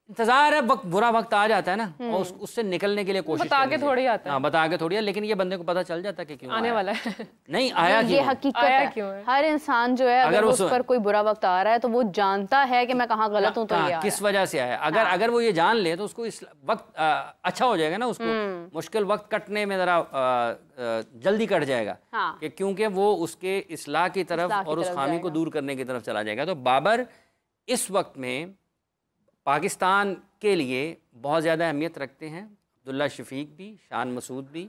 इंतजार है, बुरा वक्त आ जाता है ना, और उससे निकलने के लिए कोशिश बता के थोड़ी आता है। हाँ, बता के थोड़ी है, लेकिन ये बंदे को पता चल जाता है कि क्यों आने वाला है। नहीं आया, ये हकीकत है। हर इंसान जो है, अगर उस पर कोई बुरा वक्त आ रहा है तो वो जानता है कि मैं कहाँ गलत हूँ, तो ये किस वजह से आया। अगर वो ये जान ले तो उसको इस वक्त अच्छा हो जाएगा ना, उसको मुश्किल वक्त कटने में जरा जल्दी कट जाएगा, क्योंकि वो उसके इस्लाह की तरफ और उस खामी को दूर करने की तरफ चला जाएगा। तो बाबर इस वक्त में पाकिस्तान के लिए बहुत ज़्यादा अहमियत रखते हैं। अब्दुल्ला शफीक भी, शान मसूद भी,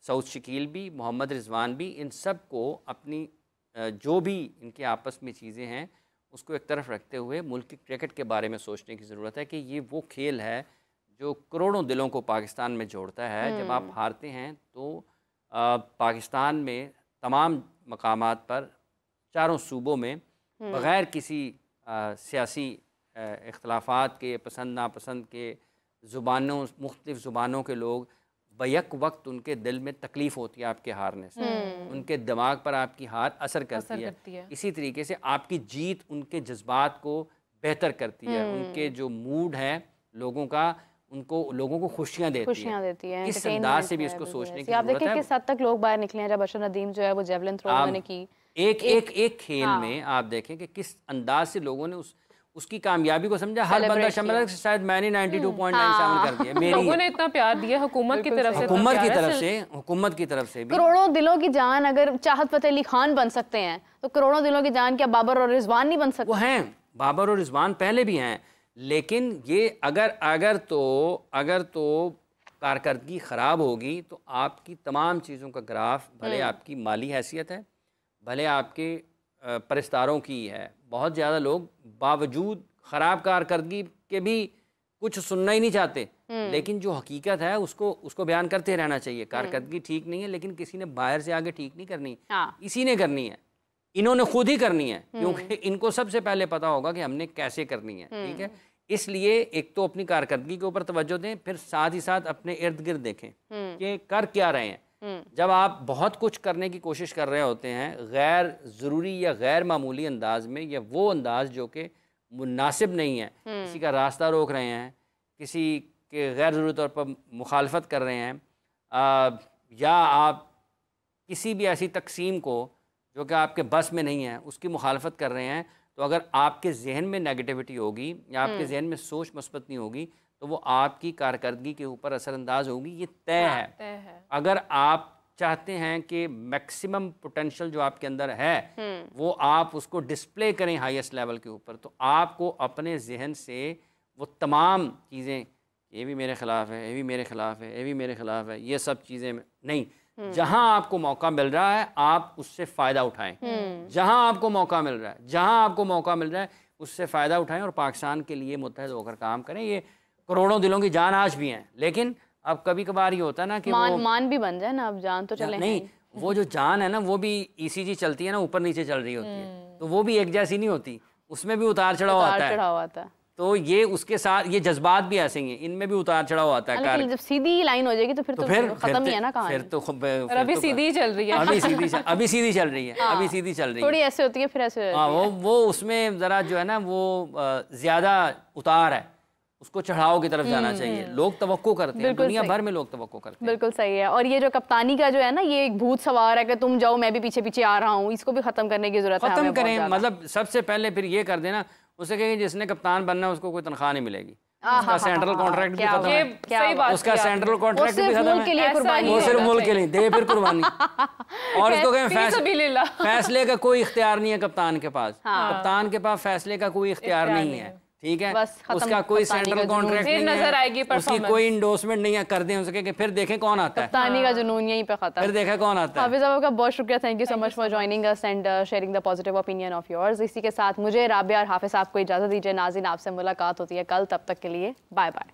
सऊद शकील भी, मोहम्मद रिजवान भी, इन सब को अपनी जो भी इनके आपस में चीज़ें हैं उसको एक तरफ रखते हुए मुल्क की क्रिकेट के बारे में सोचने की ज़रूरत है कि ये वो खेल है जो करोड़ों दिलों को पाकिस्तान में जोड़ता है। जब आप हारते हैं तो पाकिस्तान में तमाम मकामात पर, चारों सूबों में, बग़ैर किसी सियासी इख्तलाफात के, पसंद नापसंद के, मुख्तलिफ ज़ुबानों के लोग, बैक वक्त उनके दिल में तकलीफ़ होती है आपके हारने से, उनके दिमाग पर आपकी हार असर करती है। इसी तरीके से आपकी जीत उनके जज्बात को बेहतर करती है, उनके जो मूड है लोगों का, लोगों को खुशियाँ देती है। इस अंदाज से भी इसको सोचने की ज़रूरत है। आप देखें किस हद तक लोग बाहर निकले हैं। जब अशर नदीम जो है वो जेवलिन थ्रो उन्होंने की, एक खेल में आप देखें कि किस अंदाज से लोगों ने उसकी कामयाबी को समझा। हर बंदा समझा शायद मैंने 92.97 कर दिया, मेरी लोगों ने इतना प्यार दिया हुकूमत की तरफ से भी। करोड़ों दिलों की जान अगर चाहत फतेह अली खान बन सकते हैं तो करोड़ों दिलों की जान क्या बाबर और रिजवान नहीं बन सकते? वो हैं, बाबर और रिजवान पहले भी हैं, लेकिन ये अगर तो कारकर्दगी ख़राब होगी तो आपकी तमाम चीज़ों का ग्राफ, भले आपकी माली हैसियत है, भले आपके परिस्तारों की है, बहुत ज़्यादा लोग बावजूद ख़राब कारकर्दगी के भी कुछ सुनना ही नहीं चाहते, लेकिन जो हकीकत है उसको बयान करते रहना चाहिए। कारकर्दगी ठीक नहीं है, लेकिन किसी ने बाहर से आगे ठीक नहीं करनी, इसी ने करनी है, इन्होंने खुद ही करनी है, क्योंकि इनको सबसे पहले पता होगा कि हमने कैसे करनी है। ठीक है, इसलिए एक तो अपनी कारकर्दगी के ऊपर तवज्जो दें, फिर साथ ही साथ अपने इर्द गिर्द देखें कि कर क्या रहे हैं। जब आप बहुत कुछ करने की कोशिश कर रहे होते हैं गैर ज़रूरी या गैर मामूली अंदाज में, या वो अंदाज जो कि मुनासिब नहीं है, किसी का रास्ता रोक रहे हैं, किसी के गैर ज़रूरी तौर पर मुखालफत कर रहे हैं, या आप किसी भी ऐसी तकसीम को जो कि आपके बस में नहीं है उसकी मुखालफत कर रहे हैं, तो अगर आपके जहन में नेगेटिविटी होगी या आपके जहन में सोच मस्बत नहीं होगी तो वो आपकी कारकर्दगी के ऊपर असरअंदाज होगी। ये तय है। अगर आप चाहते हैं कि मैक्सिमम पोटेंशियल जो आपके अंदर है वो आप उसको डिस्प्ले करें हाईएस्ट लेवल के ऊपर, तो आपको अपने जहन से वो तमाम चीज़ें, ये भी मेरे ख़िलाफ़ है, ये भी मेरे ख़िलाफ़ है, ये भी मेरे ख़िलाफ़ है, ये सब चीज़ें नहीं, जहां आपको मौका मिल रहा है आप उससे फ़ायदा उठाएं। जहां आपको मौका मिल रहा है, जहां आपको मौका मिल रहा है उससे फ़ायदा उठाएं और पाकिस्तान के लिए मुत्तहद होकर काम करें। ये करोड़ों दिलों की जान आज भी हैं, लेकिन अब कभी कभार ये होता है ना कि मान भी बन जाए ना, अब जान तो चले नहीं, वो जो जान है ना वो भी ईसीजी चलती है ना, ऊपर नीचे चल रही होती है, तो वो भी एक जैसी नहीं होती, उसमें भी उतार चढ़ाव आता है। तो ये उसके साथ ये जज्बात भी ऐसे ही हैं, इनमें भी उतार चढ़ाव आता है। जब सीधी लाइन हो जाएगी तो फिर खत्म ही है ना कहानी। फिर तो अभी सीधी चल रही है, अभी सीधी चल रही है, अभी सीधी चल रही है, थोड़ी ऐसे होती है फिर ऐसे। हाँ, वो उसमें ज़रा जो है ना वो ज़्यादा उतार है, उसको चढ़ाव की तरफ जाना चाहिए। लोग तवक्को करते हैं, दुनिया भर में लोग तवक्को करते हैं। बिल्कुल सही है। और ये जो कप्तानी का जो है ना, ये एक भूत सवार है कि तुम जाओ मैं भी पीछे पीछे आ रहा हूँ, इसको भी खत्म करने की जरूरत है। खत्म करें, मतलब सबसे पहले फिर ये कर देना, उसे कहें जिसने कप्तान बनना है उसको कोई तनख्वाह नहीं मिलेगी, उसका सेंट्रल कॉन्ट्रैक्ट भी खत्म है, उसका सेंट्रल कॉन्ट्रैक्ट भी खत्म है, वो सिर्फ मुल्क के लिए दे फिर कुर्बानी। और इसको कहें फैसले का कोई इख्तियार नहीं है कप्तान के पास, कप्तान के पास फैसले का कोई इख्तियार नहीं है। ठीक है, उसका कोई सेंट्रल कॉन्ट्रैक्ट नहीं नजर आएगी, उसकी कोई इंडोर्समेंट नहीं है, कर दें उसके कि फिर देखें कौन आता है। कप्तानी का जुनून यहीं पे खत्म, फिर देखें कौन आता है। हाफिज साहब का बहुत शुक्रिया, thank you so much for joining us and sharing the positive opinion of yours. इसी के साथ मुझे राबिया और हाफिज साहब को इजाजत दीजिए। नाज़रीन, आपसे मुलाकात होती है कल, तब तक के लिए बाय बाय।